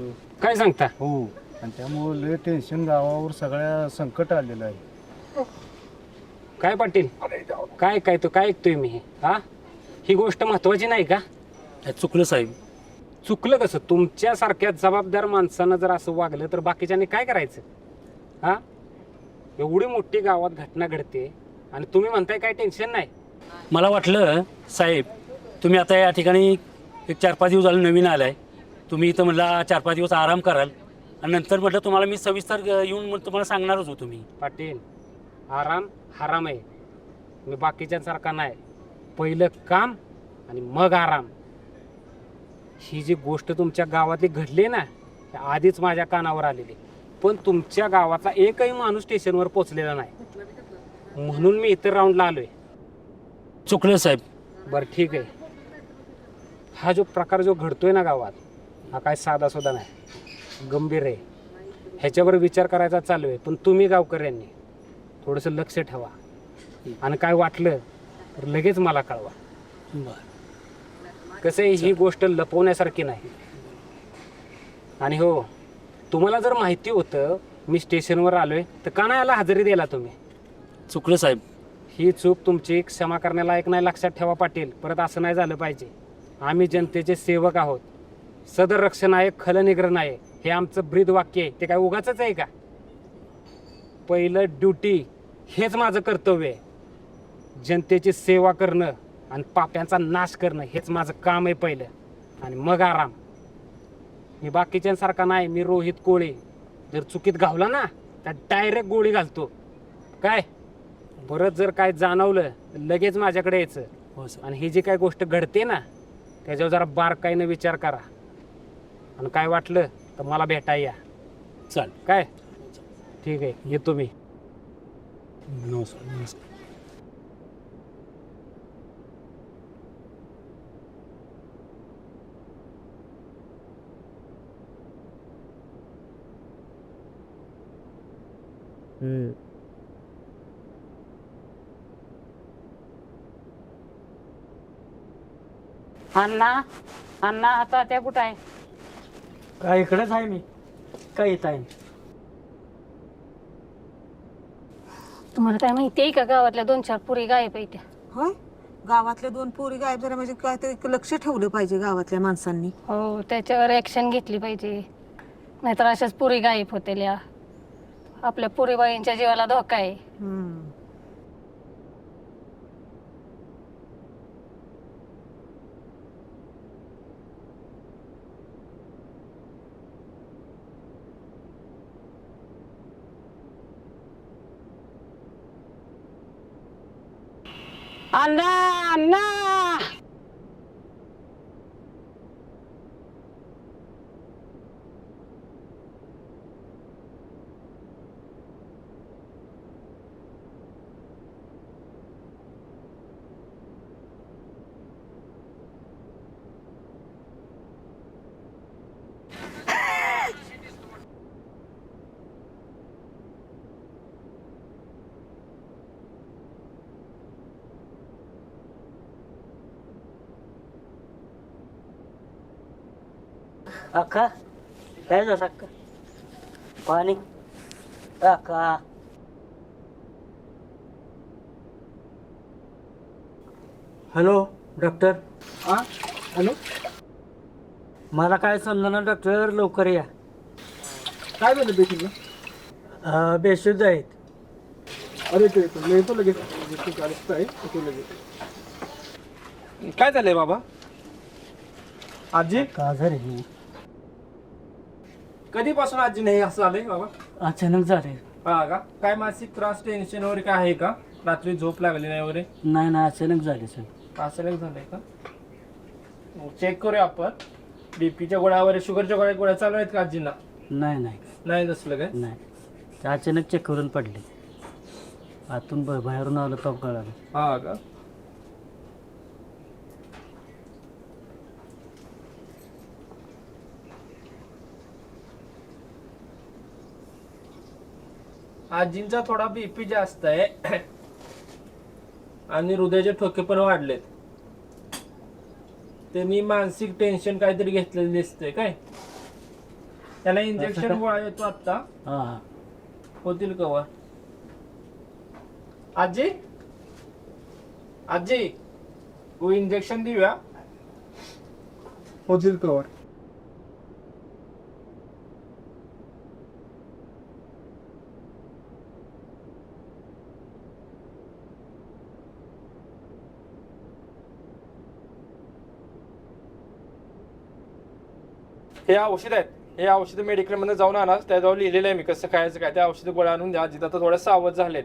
Speaker 3: काय सांगता?
Speaker 11: हो, आणि त्यामुळे लय टेन्शन गावावर सगळ्या संकट आलेलं आहे.
Speaker 3: काय पाटील काय काय तो काय ऐकतोय मी? हा, ही गोष्ट महत्वाची नाही का?
Speaker 4: चुकलं साहेब.
Speaker 3: चुकलं कसं? तुमच्यासारख्या जबाबदार माणसानं जर असं वागलं तर बाकीच्यांनी काय करायचं? हा, एवढी मोठी गावात घटना घडते आणि तुम्ही म्हणताय काय टेन्शन नाही?
Speaker 4: मला वाटलं साहेब तुम्ही आता या ठिकाणी एक 4-5 दिवस झाले नवीन आलाय. तुम्ही इथं म्हटलं 4-5 दिवस आराम कराल आणि नंतर म्हटलं तुम्हाला मी सविस्तर येऊन तुम्हाला सांगणारच होतो मी.
Speaker 3: पाटील, आराम हराम आहे. मी बाकीच्यांसारखा नाही. पहिलं काम आणि मग आराम. ही जी गोष्ट तुमच्या गावातली घडली ना, आधीच माझ्या कानावर आलेली, पण तुमच्या गावाचा एकही माणूस स्टेशनवर पोचलेला नाही. म्हणून मी इतर राऊंडला आलोय.
Speaker 4: चुकलं साहेब.
Speaker 3: बरं ठीक आहे. हा जो प्रकार जो घडतोय ना गावात, हा काय साधा सुद्धा नाही, गंभीर आहे. ह्याच्यावर विचार करायचा चालू आहे. पण तुम्ही गावकऱ्यांनी थोडंसं लक्ष ठेवा आणि काय वाटलं तर लगेच मला कळवा. कसं आहे, ही गोष्ट लपवण्यासारखी नाही. आणि हो, तुम्हाला जर माहिती होतं मी स्टेशनवर आलोय तर का नाही आला हजेरी द्यायला तुम्ही?
Speaker 4: चुकलं साहेब.
Speaker 3: ही चूक तुमची क्षमा करण्यालायक नाही, लक्षात ठेवा पाटील. परत असं नाही झालं पाहिजे. आम्ही जनतेचे सेवक आहोत. सदर रक्षण आहे, खलनिग्रहण आहे, हे आमचं ब्रीद वाक्य आहे. ते काय उगाचच आहे का? पहिलं ड्युटी हेच माझं कर्तव्य आहे. जनतेची सेवा करणं आणि पाप्यांचा नाश करणं हेच माझं काम आहे पहिलं, आणि मग आराम. मी बाकीच्यांसारखा नाही. मी रोहित कोळे. जर चुकीत घावला ना तर डायरेक्ट गोळी घालतो. काय परत जर काय जाणवलं तर लगेच माझ्याकडे यायचं.
Speaker 4: हो सर.
Speaker 3: आणि ही जी काय गोष्ट घडते ना त्याच्यावर जरा बारकाईनं विचार करा. आणि काय वाटलं तर मला भेटाय या.
Speaker 4: चालेल.
Speaker 3: काय ठीक आहे, येतो मी.
Speaker 4: नमस्कार. नमस्कार.
Speaker 2: अण्णा अण्णा आता त्या कुठं आहे?
Speaker 5: काय इकडेच आहे मी. काय येत आहे?
Speaker 2: तुम्हाला काय माहिती आहे का गावातल्या 2-4 पुरी गायब आहे त्या?
Speaker 12: होय, गावातल्या 2 पोरी गायब झाल्या म्हणजे काहीतरी लक्ष ठेवलं पाहिजे गावातल्या माणसांनी.
Speaker 2: हो, त्याच्यावर ऍक्शन घेतली पाहिजे, नाहीतर अशाच पुरी गायब होतेल्या. आपल्या पुरीबाईंच्या जीवाला धोका आहे. अण्णा अण्णा
Speaker 5: अक्का काय झालं अक्का? पाणी अक्का. Hello doctor. हां हॅलो. मला काय समजा ना डॉक्टर, लवकर या. काय झालं बेशुद्ध? बेशुद्ध आहेत.
Speaker 11: अरे ते येतो लगेच. काय झालंय बाबा? आजी
Speaker 5: का झाले?
Speaker 11: कधीपासून आजी नाही असं आलंय बाबा?
Speaker 5: अचानक झाले.
Speaker 11: हा का? काय मानसिक त्रास, टेन्शन वगैरे काय आहे का? रात्री झोप लागली नाही वगैरे?
Speaker 5: नाही ना, अचानक झाले सर.
Speaker 11: अचानक झालंय का? चेक करूया आपण. बीपीच्या गोळ्या वगैरे, शुगरच्या गोळ्या चालू आहेत का आजींना?
Speaker 5: नाही नाही
Speaker 11: नाही नसलं काय?
Speaker 5: नाही, ते अचानक चेक करून पडले. आतून बाहेरून आलं तो कळालं.
Speaker 11: हा का? आजींचा थोडा बीपी जास्त आहे आणि हृदयाचे ठोके पण वाढलेत. त्यांनी मानसिक टेन्शन काहीतरी घेतलेलं दिसतंय. काय त्याला इंजेक्शन गोळा येतो आता.
Speaker 5: हां
Speaker 11: होतील कवर. आजी आजी इंजेक्शन देऊया. होतील कवर. हे औषध आहेत. हे औषध मेडिकलमध्ये जाऊन आणा. त्याच्यावर लिहिलेलं आहे मी कसं खायचं काय. त्या औषध गोळ्या आणून द्या. जिथं आता थोड्या सावध झालेत.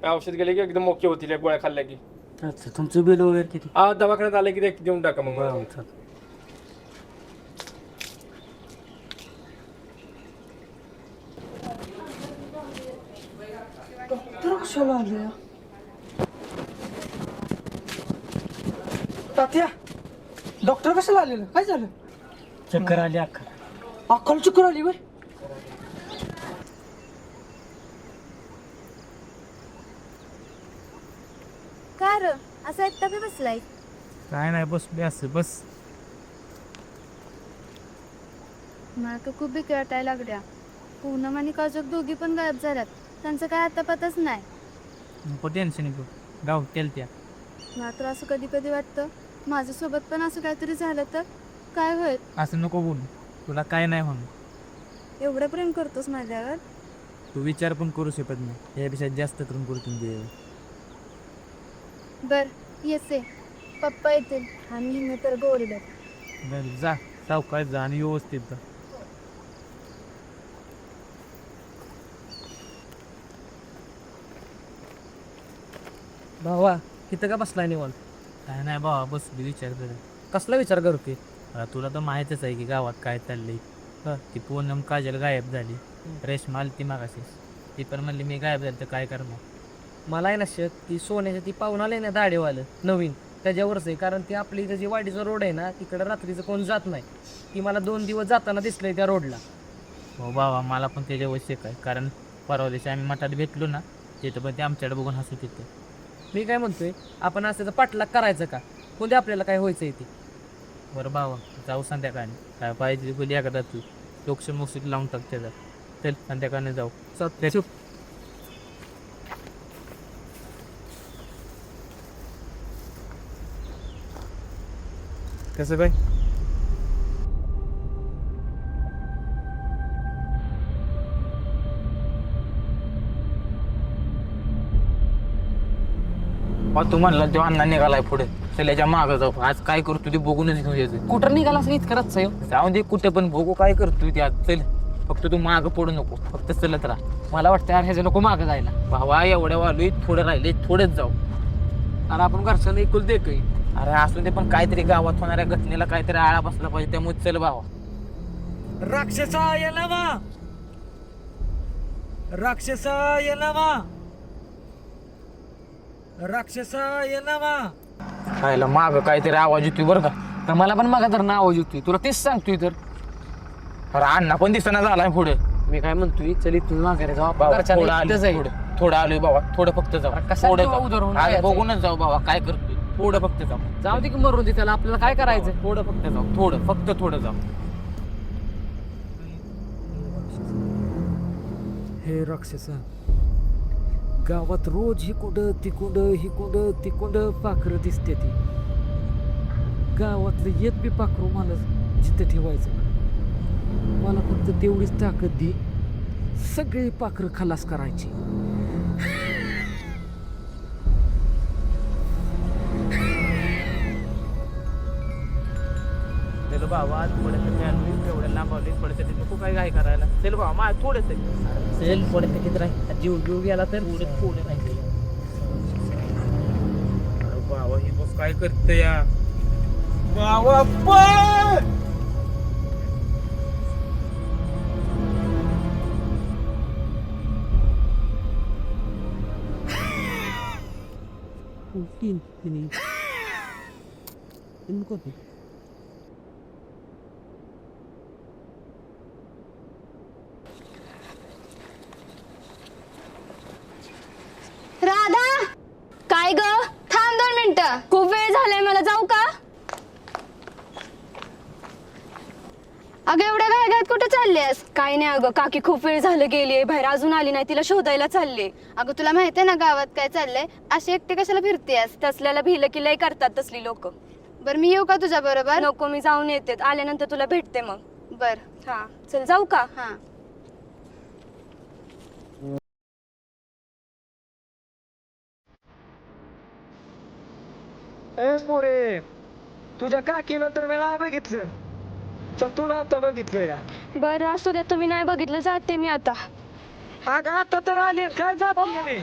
Speaker 11: त्या औषध गेले की एकदम ओके होतील या गोळ्या खाल्ल्या की.
Speaker 5: अच्छा, तुमचं बिल वगैरे किती?
Speaker 11: दवाखान्यात आले की ते देऊन टाका मग.
Speaker 5: तात्या, डॉक्टर कशाला आलेलं? काय झालं? चक्कर आली. अक्काला चक्कर आली वय?
Speaker 1: का र असं एकटा बी बसलाय?
Speaker 4: काय नाही, बसले असं बस.
Speaker 1: मला तर खूप भीती वाटायला लागल्या. पूनम आणि काजक दोघी पण गायब झाल्यात. त्यांचं काय आता पताच नाही.
Speaker 4: नको टेन्शन घेऊ, गावतील त्या.
Speaker 1: मला तर असं कधी कधी वाटतं माझ्यासोबत पण असं काहीतरी झालं तर काय होईल?
Speaker 9: असं नको बोलू, तुला काय नाही म्हणून.
Speaker 1: एवढं प्रेम करतोस माझ्यावर?
Speaker 9: तू विचार पण करू शकत नाही, यापेक्षा जास्त करून करतो दे.
Speaker 1: बर येते, पप्पा येतील आणि मी तर गोरीला.
Speaker 9: जा सावकाश जा आणि व्यवस्थित जा.
Speaker 6: भावा इथं का बसलाय निवांत?
Speaker 9: काय नाही बाबा, बस विचार कर.
Speaker 6: कसला विचार करते?
Speaker 9: तुला तर माहीतच आहे की गावात काय चाललंय. ती पूनम काजल गायब झाली, रेशमा आली ती मागाशी, ती पण म्हणली मी गायब झाली तर काय करणार.
Speaker 6: मला आहे ना शेत ती सोन्याच्या ती पाहून आले ना दाढेवालं नवीन त्याच्यावरच आहे, कारण ती आपली इथं जी वाडीचा रोड आहे ना तिकडं रात्रीचं कोण जात नाही. ती मला 2 दिवस जाताना दिसलंय त्या रोडला.
Speaker 9: हो बाबा, मला पण त्याच्या आवश्यक आहे, कारण परवा दिवशी आम्ही मठात भेटलो ना, तिथं पण ते आमच्याकडे बघून हसत येते.
Speaker 6: मी काय म्हणतोय, आपण असं त्याचा पाठलाग करायचं का? कोणते आपल्याला काय व्हायचं ते?
Speaker 9: बरं बाबा, जाऊ संध्याकाळी, काय पाहिजे बोली एखादा तू लोकशन मोक्सिक लावून टाक त्याचा. चल संध्याकाळी जाऊ.
Speaker 6: चुप.
Speaker 11: कसं काय?
Speaker 9: तू म्हणला तो अण्णा निघालाय पुढे, चल याच्या मागं जाऊ. आज काय करतो ते बघूनच घेऊन यायचं.
Speaker 6: कुठं निघाला असं इतकं रच
Speaker 9: जाऊन दे कुठे पण, बघू काय करतोय ते आज. चल फक्त तू मागं पडू नको, फक्त चलत राहा.
Speaker 6: मला वाटतं यार ह्याचं नको मागं जायला.
Speaker 9: भावा एवढ्या वालोय, थोडं राहिले, थोडंच जाऊ.
Speaker 6: आणि आपण घरच्यांना ऐकून दे काही.
Speaker 9: अरे असू दे, पण काहीतरी गावात होणाऱ्या घटनेला काहीतरी आळा बसला पाहिजे, त्यामुळे चल भावा.
Speaker 10: राक्षसाय नमः, राक्षसाय नमः, राक्षसाय नमः.
Speaker 9: खायला माग काहीतरी आवाज येतोय बरं का.
Speaker 6: तर मला पण मागा तर ना आवाज येतोय, तुला तेच सांगतोय तर.
Speaker 9: अरे अण्णा पण दिसना झालाय पुढे.
Speaker 6: मी काय म्हणतोय, चल इथून माघारी जाऊ आपण.
Speaker 9: बाबा,
Speaker 6: घरच्यांना
Speaker 9: थोडं
Speaker 6: इथं
Speaker 9: आलोय,
Speaker 6: जाईल.
Speaker 9: थोडं आलोय बाबा, थोडं फक्त जाऊ.
Speaker 6: कशाला
Speaker 9: थोडं
Speaker 6: तू
Speaker 9: जाऊ.
Speaker 6: उधर होऊन
Speaker 9: आज
Speaker 6: जायचं?
Speaker 9: बघूनच जाऊ बाबा, काय करतोय. थोडं फक्त जाऊ.
Speaker 6: जाऊ दे की मरून दे त्याला, आपल्याला काय करायचं?
Speaker 9: थोडं फक्त जाऊ, थोडं फक्त थोडं जाऊ.
Speaker 10: हे राक्षसा, गावात रोज हिकुंड तिकुंड पाखरं दिसते ती. गावातलं एक बी पाखरू मला जिथं ठेवायचं नाही. मला फक्त तेवढीच ताकद दे, सगळी पाखरं खलास करायची.
Speaker 9: चल बाबा, थोडंसं आलोय, तेवढं लांब आलोय, थोडंसं नको काय काय करायला. चल बाबा, मा थोडंसं
Speaker 6: चल थोडं किती राहील, जीव गेला तर
Speaker 9: थोडं राहिले. अरे बाबा, ही बस काय करते या बाबा.
Speaker 8: राधा, काय ग? थांब 2 मिनिटं, खूप वेळ झालाय, मला जाऊ का? अगं एवढ्या घाईघाईत कुठे चाललीस? काय नाही अगं, काकी खूप वेळ झालं गेलीये बाहेर, अजून आली नाही, तिला शोधायला चालले.
Speaker 1: अगं तुला माहितीये ना गावात काय चाललंय? अशी एकटी कशाला फिरतेस?
Speaker 8: तसल्याला भिलं की लय करतात तसली लोक.
Speaker 1: बरं मी येऊ का तुझ्या बरोबर?
Speaker 8: नको, मी जाऊन येते, आल्यानंतर तुला भेटते मग.
Speaker 1: बर
Speaker 8: हा चल, जाऊ का?
Speaker 1: हा.
Speaker 10: ए पोरे, तुझ्या काकीनं तर वेळा बघितलं, तर तुला आता बघितलं या.
Speaker 8: बरं असू द्या, तुम्ही नाही बघितलं, जाते मी आता.
Speaker 10: अगं आता तर आले, काय जात नाही.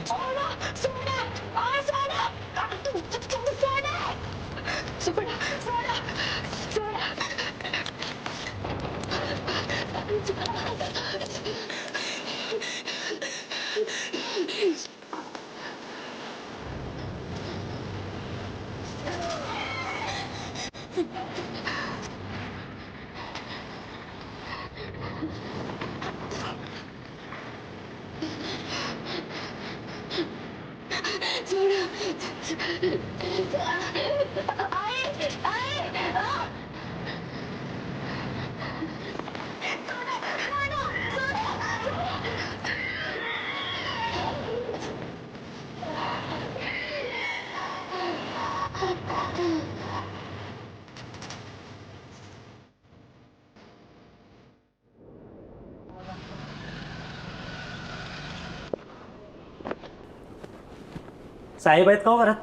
Speaker 13: साहेब आहेत का हो घरात?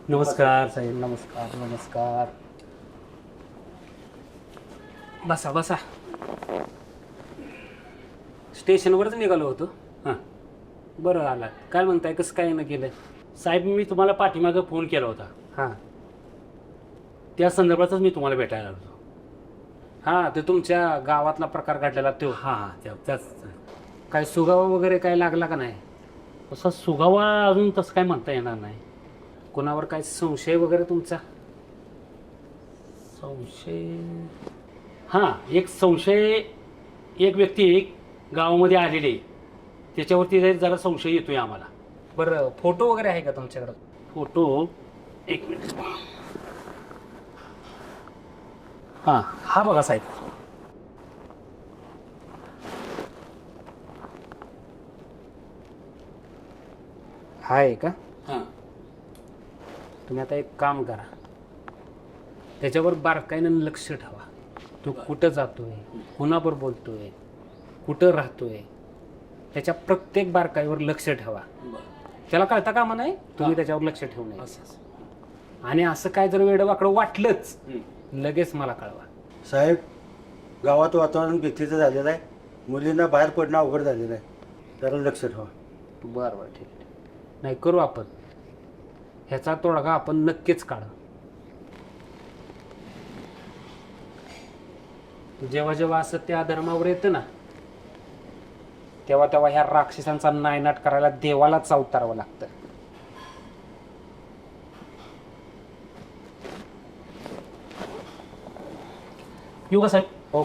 Speaker 13: नमस्कार साहेब, नमस्कार नमस्कार.
Speaker 3: बसा बसा. स्टेशनवरच निघालो होतो. हां, बरं आलात. काय म्हणताय, कसं काय न केलं?
Speaker 13: साहेब मी तुम्हाला पाठीमागं फोन केला होता,
Speaker 3: हां
Speaker 13: त्या संदर्भातच मी तुम्हाला भेटायला आलो.
Speaker 3: हां, ते तुमच्या गावातला प्रकार घडलेला तो.
Speaker 13: हां त्याच
Speaker 3: काय सुगावा वगैरे काय लागला का नाही?
Speaker 13: तसा सुगावा अजून तसं काय म्हणता येणार नाही.
Speaker 3: कोणावर काय संशय वगैरे तुमचा?
Speaker 13: संशय हां, एक व्यक्ती गावामध्ये आलेली आहे, त्याच्यावरती जरा संशय येतोय आम्हाला.
Speaker 3: बरं, फोटो वगैरे आहे का तुमच्याकडं?
Speaker 13: फोटो एक मिनिट. हां, हा बघा साहेब.
Speaker 3: हा आहे का?
Speaker 13: हां,
Speaker 3: तुम्ही आता एक काम करा, त्याच्यावर बारकाईनं लक्ष ठेवा. तो कुठं जातोय, कुणाबरोबर बोलतोय, कुठं राहतोय, त्याच्या प्रत्येक बारकाईवर लक्ष ठेवा. त्याला कळता कामा नाही, तुम्ही त्याच्यावर लक्ष ठेवू नये. आणि असं काय जर वेडवाकडं वाटलंच, लगेच मला कळवा.
Speaker 14: साहेब, गावात वातावरण भीतीचं झालेलं आहे. मुलींना बाहेर पडणं अवघड झालेलं आहे. जरा लक्ष ठेवा.
Speaker 3: बरं बरं, ठीक आहे. नाही, करू आपण. ह्याचा तोडगा आपण नक्कीच काढू. जेव्हा जेव्हा असं त्या धर्मावर येतं ना, तेव्हा तेव्हा ह्या राक्षसांचा नायनाट करायला देवालाच अवतारावं लागतं.
Speaker 13: येऊ का साहेब?
Speaker 3: हो.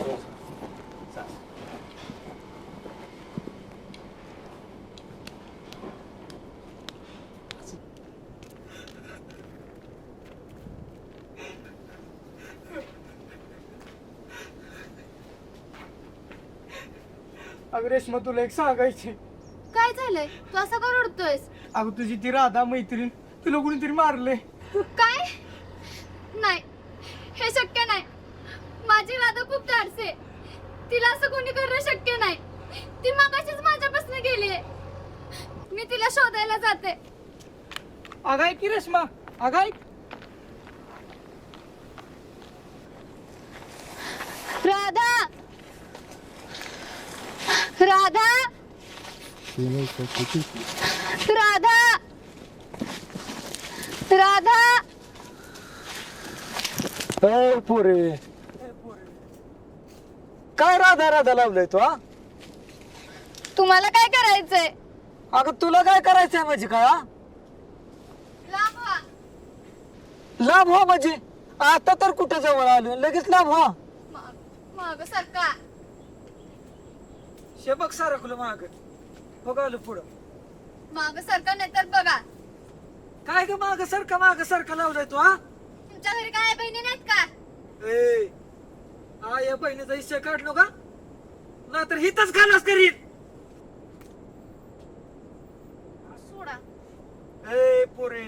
Speaker 5: अगं रेश्मा, तुला एक सांगायचे.
Speaker 1: काय झालंय? तू असं का रडतोयस?
Speaker 5: अगं तुझी ती राधा मैत्रीण, तुला कुणीतरी मारले.
Speaker 1: काय? नाही, हे शक्य नाही. माझी राधा खूप धाडसे. तिला असं कोणी करणं शक्य नाही. ती मगाशीच माझ्यापासून गेली. मी तिला शोधायला जाते.
Speaker 5: अगं ऐक की रेश्मा, अगं ऐक.
Speaker 8: राधा राधा राधा राधा.
Speaker 10: ए पोरे, काय राधा राधा लावलंय तू? हा,
Speaker 8: तुम्हाला काय करायचंय?
Speaker 10: अगं तुला काय करायचंय म्हणजे काय? हा,
Speaker 1: लांब व्हा.
Speaker 10: लाभ व्हा म्हणजे? आता तर कुठे जवळ आलो, लगेच लाभ व्हा.
Speaker 1: माग सरका.
Speaker 10: शेबक सारखलं माग, बघालो पुढं.
Speaker 1: माग सरका, नाही तर बघा.
Speaker 10: काय ग माग सारखं लावलंय तू? हा,
Speaker 1: तुमच्या घरी काय बहिणी नाहीत का?
Speaker 10: ए, हा या बहिणीचा हिस्सा काढलो का? नाहीतर हिथच खालास करीन.
Speaker 1: सोडा.
Speaker 10: ए पोरे,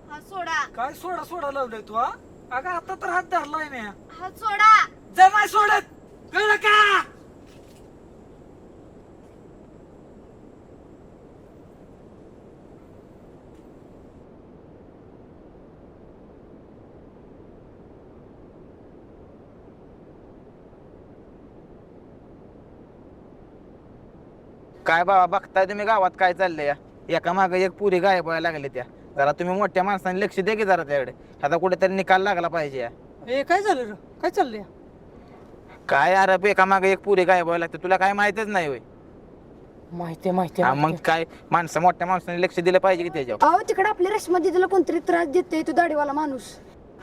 Speaker 1: हा सोडा.
Speaker 10: काय सोडा लावलंय तू? हा, अगं आता तर हात धरलाय मी.
Speaker 1: हा सोडा.
Speaker 10: जमाय सोडत, कळलं का?
Speaker 9: काय बाबा, बघताय तुम्ही गावात काय चाललंय या? एका मागे एक पुरी गायब व्हायला लागले त्या. जरा तुम्ही मोठ्या माणसाने लक्ष द्या की जरा त्याकडे. आता कुठेतरी निकाल लागला पाहिजे या.
Speaker 5: ए काय झालं रे? काय चाललंय?
Speaker 9: काय अरे, एका मागे एक पुरी गायब व्हायला लागते, तुला काय माहितच नाही होय?
Speaker 5: माहिती
Speaker 9: हा, मग काय मोठ्या माणसाने लक्ष दिलं पाहिजे की त्याच्यावर.
Speaker 8: अहो तिकडे आपल्या रेश्मा दिदीला कोणतरी त्रास देते, तो दाढीवाला माणूस.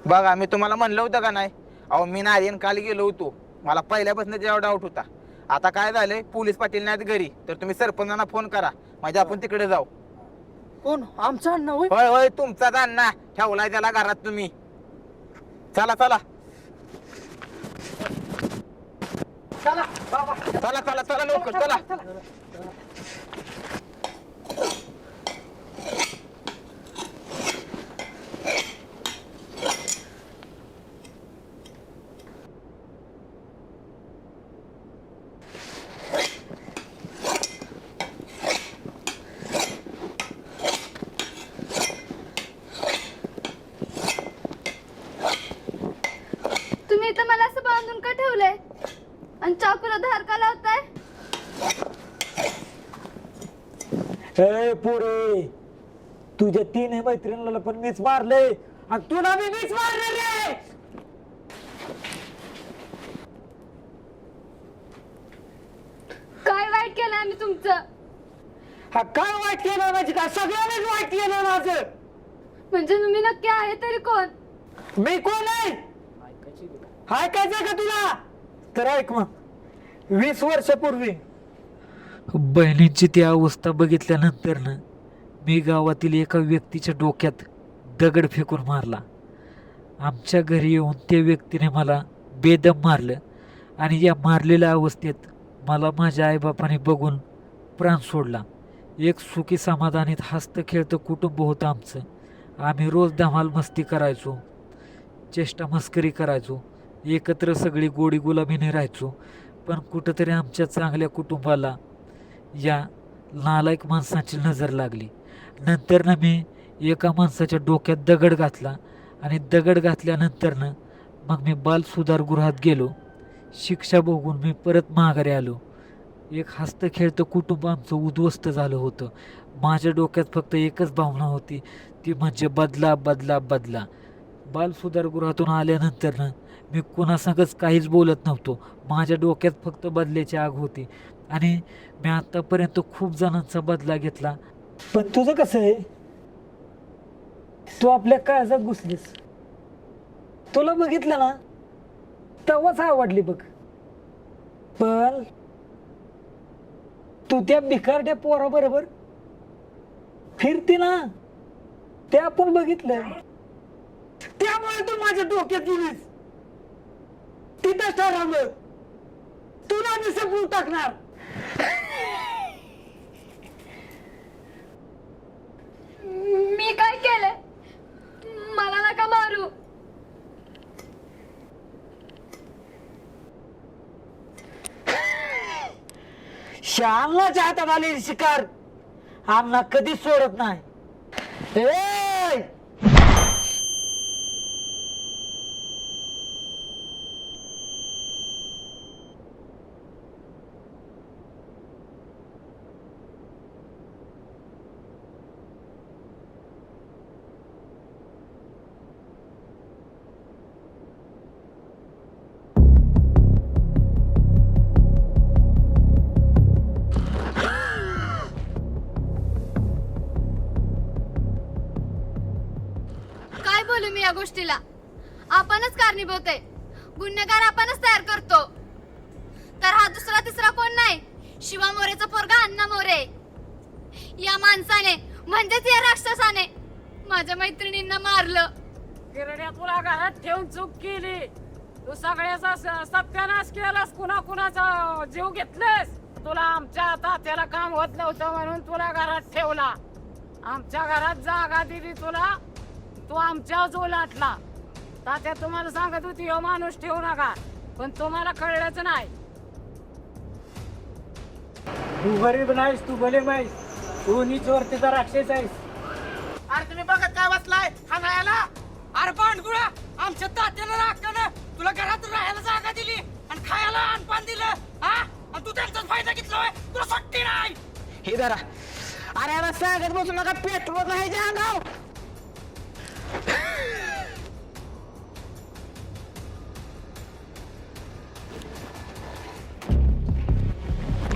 Speaker 9: बघा, मी तुम्हाला म्हणलं होतं का नाही? अहो मी नारियन काल गेलो होतो, मला पहिल्यापासून त्याच्यावर डाऊट होता. आता काय झालंय, पोलीस पाटील नाहीत घरी, तर तुम्ही सरपंचांना फोन करा, म्हणजे आपण तिकडे जाऊ.
Speaker 5: कोण? आमचा अण्णा होय?
Speaker 9: होय होय, तुमचाच अण्णा ठेवलाय त्याला घरात तुम्ही. चला चला चला चला चला लवकर चला.
Speaker 10: हे पोरे, तुझ्या 3 मैत्रिणीला पण मीच मारलंय आणि तुला बी मीच मारलं रे.
Speaker 8: काय वाईट केलं आम्ही तुमचं?
Speaker 10: हा काय वाईट केलं म्हणजे काय? सगळ्यांनीच वाईट केलं माझं.
Speaker 8: म्हणजे तुम्ही नक्की आहे तरी कोण?
Speaker 10: मी कोण आहे ऐकायचं का तुला? तर ऐक मग. 20 वर्षापूर्वी बहिणींची ती अवस्था बघितल्यानंतर ना मी गावातील एका व्यक्तीच्या डोक्यात दगड फेकून मारला. आमच्या घरी येऊन त्या व्यक्तीने मला बेदम मारलं आणि या मारलेल्या अवस्थेत मला माझ्या आईबापाने बघून प्राण सोडला. एक सुखी समाधानीत हसतं खेळतं कुटुंब होतं आमचं. आम्ही रोज धमाल मस्ती करायचो, चेष्टा मस्करी करायचो, एकत्र सगळी गोडी गुलाबीने राहायचो. पण कुठंतरी आमच्या चांगल्या कुटुंबाला या नालायक माणसाची नजर लागली. नंतर ना मी एका माणसाच्या डोक्यात दगड घातला आणि दगड घातल्यानंतरनं मग मी बाल सुधारगृहात गेलो. शिक्षा भोगून मी परत माघारी आलो. एक हसतं खेळतं कुटुंब आमचं उद्ध्वस्त झालं होतं. माझ्या डोक्यात फक्त एकच भावना होती, ती म्हणजे बदला बदला बदला. बाल सुधारगृहातून आल्यानंतरनं मी कोणासंगच काहीच बोलत नव्हतो. माझ्या डोक्यात फक्त बदल्याची आग होती आणि मी आत्तापर्यंत खूप जणांचा बदला घेतला. पण तुझं कसं आहे? तू आपल्या काळजात घुसलीस. तुला बघितलं ना तेव्हाच आवडली बघ. पण तू त्या भिकारड्या पोराबरोबर फिरते ना, ते आपण बघितलं. त्यामुळे तू माझ्या डोक्यात गेलीस. तिथंच ठरवलं तुला मी संपवून टाकणार.
Speaker 8: मी काय केलंय? मला नका मारू.
Speaker 10: श्यामलाच्या हातात आलेली शिकार आम्हाला कधीच सोडत नाही. ए!
Speaker 8: काय बोलू मी या गोष्टीला? आपणच कारणीभूत आहे. गुन्हेगार आपणच तयार करतो. तर हा दुसरा तिसरा कोण नाही, शिवा मोरेचा पोरगा अण्णा मोरे. या माणसाने म्हणजेच या राक्षसाने माझ्या मैत्रिणींना मारलं.
Speaker 2: गिरड्या, तुला घरात ठेवून चूक केली. तू सगळ्याचा सत्यानाश केलास, कुणा कुणाचा जीव घेतलेस. तुला आमच्या तात्याला काम होत नव्हतं म्हणून तुला घरात ठेवला. आमच्या घरात जागा दिली तुला, तू आमच्या जो लाटला. तात्या तुम्हाला सांगत होती ह्यो माणूस ठेवू नका, पण तुम्हाला कळलंच नाही.
Speaker 5: तू गरीब नाहीस, तू भले नाहीस, तू नीच वरतीचा राक्षस आहेस.
Speaker 6: अरे तुम्ही बघत काय बसलाय खानायाला? अरे पांडगुळा, आमच्या तात्याला राखलं, तुला घरात राहायला जागा दिली आणि खायला अनपान दिलं, हा? आणि तू त्यांचाच फायदा घेतला. तुला सुट्टी नाही.
Speaker 5: हे जरा अरे याला सांगत बसू नका, पेट्रोल नाही अंगाव.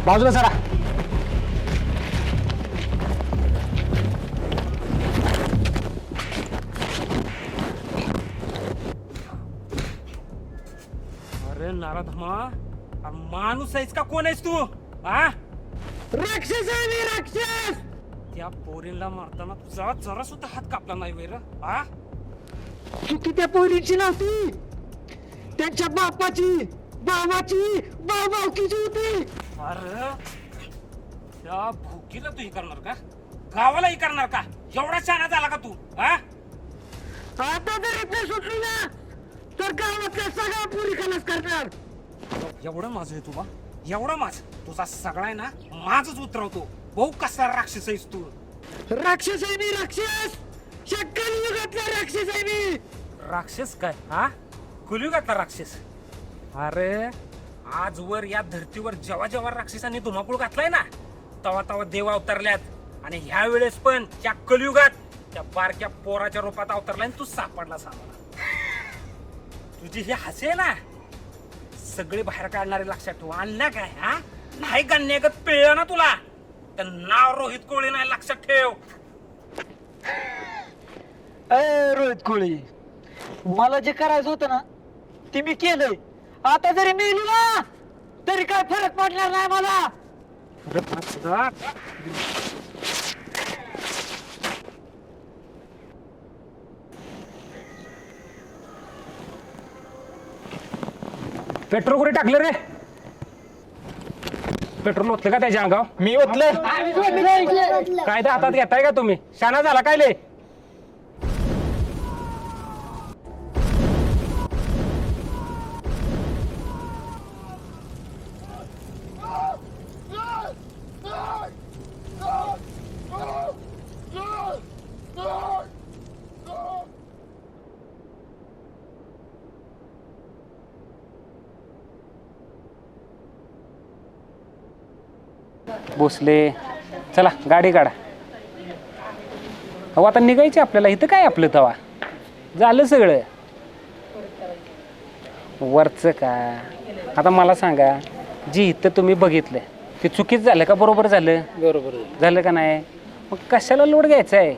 Speaker 5: बाजूला सरा.
Speaker 3: अरे नाराधमा, माणूस आहेस का कोण आहेस तू? हा,
Speaker 10: राक्षस आहे मी, राक्षस.
Speaker 3: त्या पोरीला मारताना तुझा जरा सुद्धा हात कापला नाही वेर. हा,
Speaker 10: चुकी त्या पोरीची नव्हती, त्यांच्या बापाची, भावाची, भावकीची होती.
Speaker 3: अरे त्या भुकीला तू ही करणार का? गावाला ही करणार का? एवढा शहाणा झाला का तू? हा,
Speaker 10: आता जर इथे सुटली ना तर गावातल्या सगळ्या पोरी खलास करणार.
Speaker 3: एवढं माझं आहे तुला, एवढं माझं. तुझा सगळा आहे ना माझच उतरवतो. भाऊ कसा राक्षस आहेस तू.
Speaker 10: राक्षस आहे मी, राक्षस. कलियुगातला राक्षस आहे मी.
Speaker 3: राक्षस काय? हा, कलियुगातला राक्षस? अरे आजवर या धर्तीवर जेव्हा जेव्हा राक्षसांनी धुमाकूळ घातलाय ना, तवा तवा देव अवतरल्यात. आणि ह्या वेळेस पण त्या कलियुगात त्या बारक्या पोराच्या रूपात अवतरला आणि तू सापडला सापडला. तुझी ही हसे ना सगळे बाहेर काढणारे लक्षात ठेव. आणला काय हा नाही गण्यागत पिळलं ना तुला तर नाव रोहित कोळी नाही, लक्षात ठेव.
Speaker 10: अय रोहित कोळी, मला जे करायचं होतं ना ते मी केलंय. आता जरी मेली ना तरी काय फरक पडणार नाही मला.
Speaker 3: पेट्रोल कुठे टाकलं रे? पेट्रोल ओतलं का त्याच्या अंगावर?
Speaker 5: मी ओतलं.
Speaker 3: कायदा हातात घेताय का तुम्ही? शाना झाला काय ले? भोसले चला गाडी काढा. अहो आता निघायचे आपल्याला. इथं काय आपलं तवा झालं सगळं वरचं का. आता मला सांगा जी इथं तुम्ही बघितलं ते चुकीच झालं का बरोबर झालं?
Speaker 4: बरोबर
Speaker 3: झालं का नाही? मग कशाला लोड घ्यायचा आहे?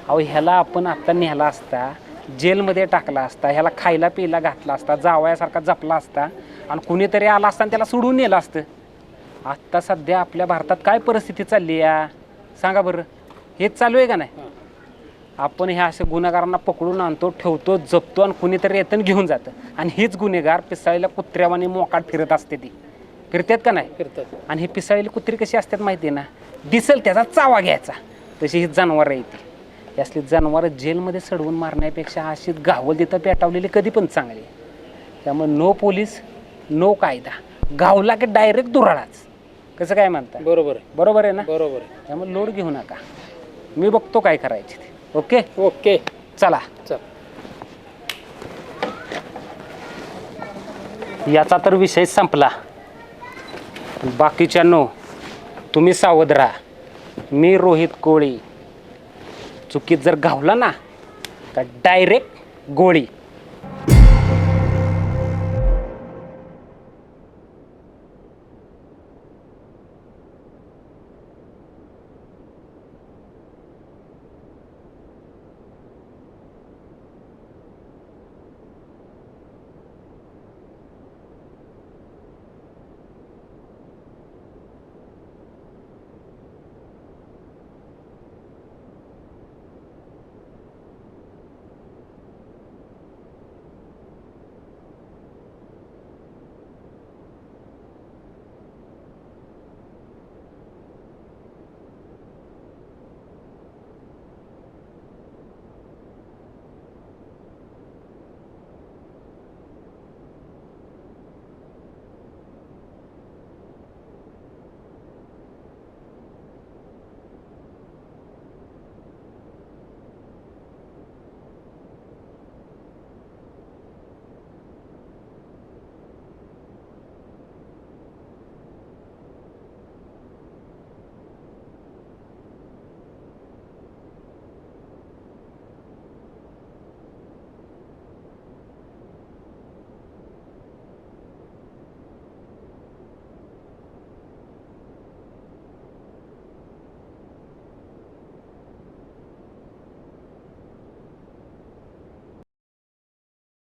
Speaker 3: अहो ह्याला आपण आत्ता नेला असता, जेलमध्ये टाकला असता, ह्याला खायला पियला घातला असता, जावयासारखा जपला असता आणि कुणीतरी आला असता आणि त्याला सोडून नेलं असतं. आत्ता सध्या आपल्या भारतात काय परिस्थिती चालली या सांगा बरं? हेच चालू आहे का नाही? आपण ह्या अशा गुन्हेगारांना पकडून आणतो, ठेवतो, जपतो आणि कुणीतरी येतं घेऊन जातं. आणि हीच गुन्हेगार पिसाळीला कुत्र्यावानी मोकाट फिरत असते. ती फिरतात का नाही?
Speaker 4: फिरतात.
Speaker 3: आणि ही पिसाळलेली कुत्री कशी असतात माहिती आहे ना? दिसेल त्याचा चावा घ्यायचा. तशी ही जनावरं येते. असली जनावरं जेलमध्ये सडवून मारण्यापेक्षा अशी गावल तिथं पेटावलेली कधी पण चांगली. त्यामुळे नो पोलीस नो कायदा, गावला की डायरेक्ट दुराळाच. कसं काय म्हणता?
Speaker 4: बरोबर आहे.
Speaker 3: बरोबर आहे ना?
Speaker 4: बरोबर आहे.
Speaker 3: त्यामुळे लोड घेऊ नका. मी बघतो काय करायचे ते. ओके
Speaker 4: ओके
Speaker 3: चला.
Speaker 4: चल.
Speaker 3: याचा तर विषय संपला. बाकीच्यांनो तुम्ही सावध राहा. मी रोहित कोळी चुकीत जर गावला ना तर डायरेक्ट गोळी.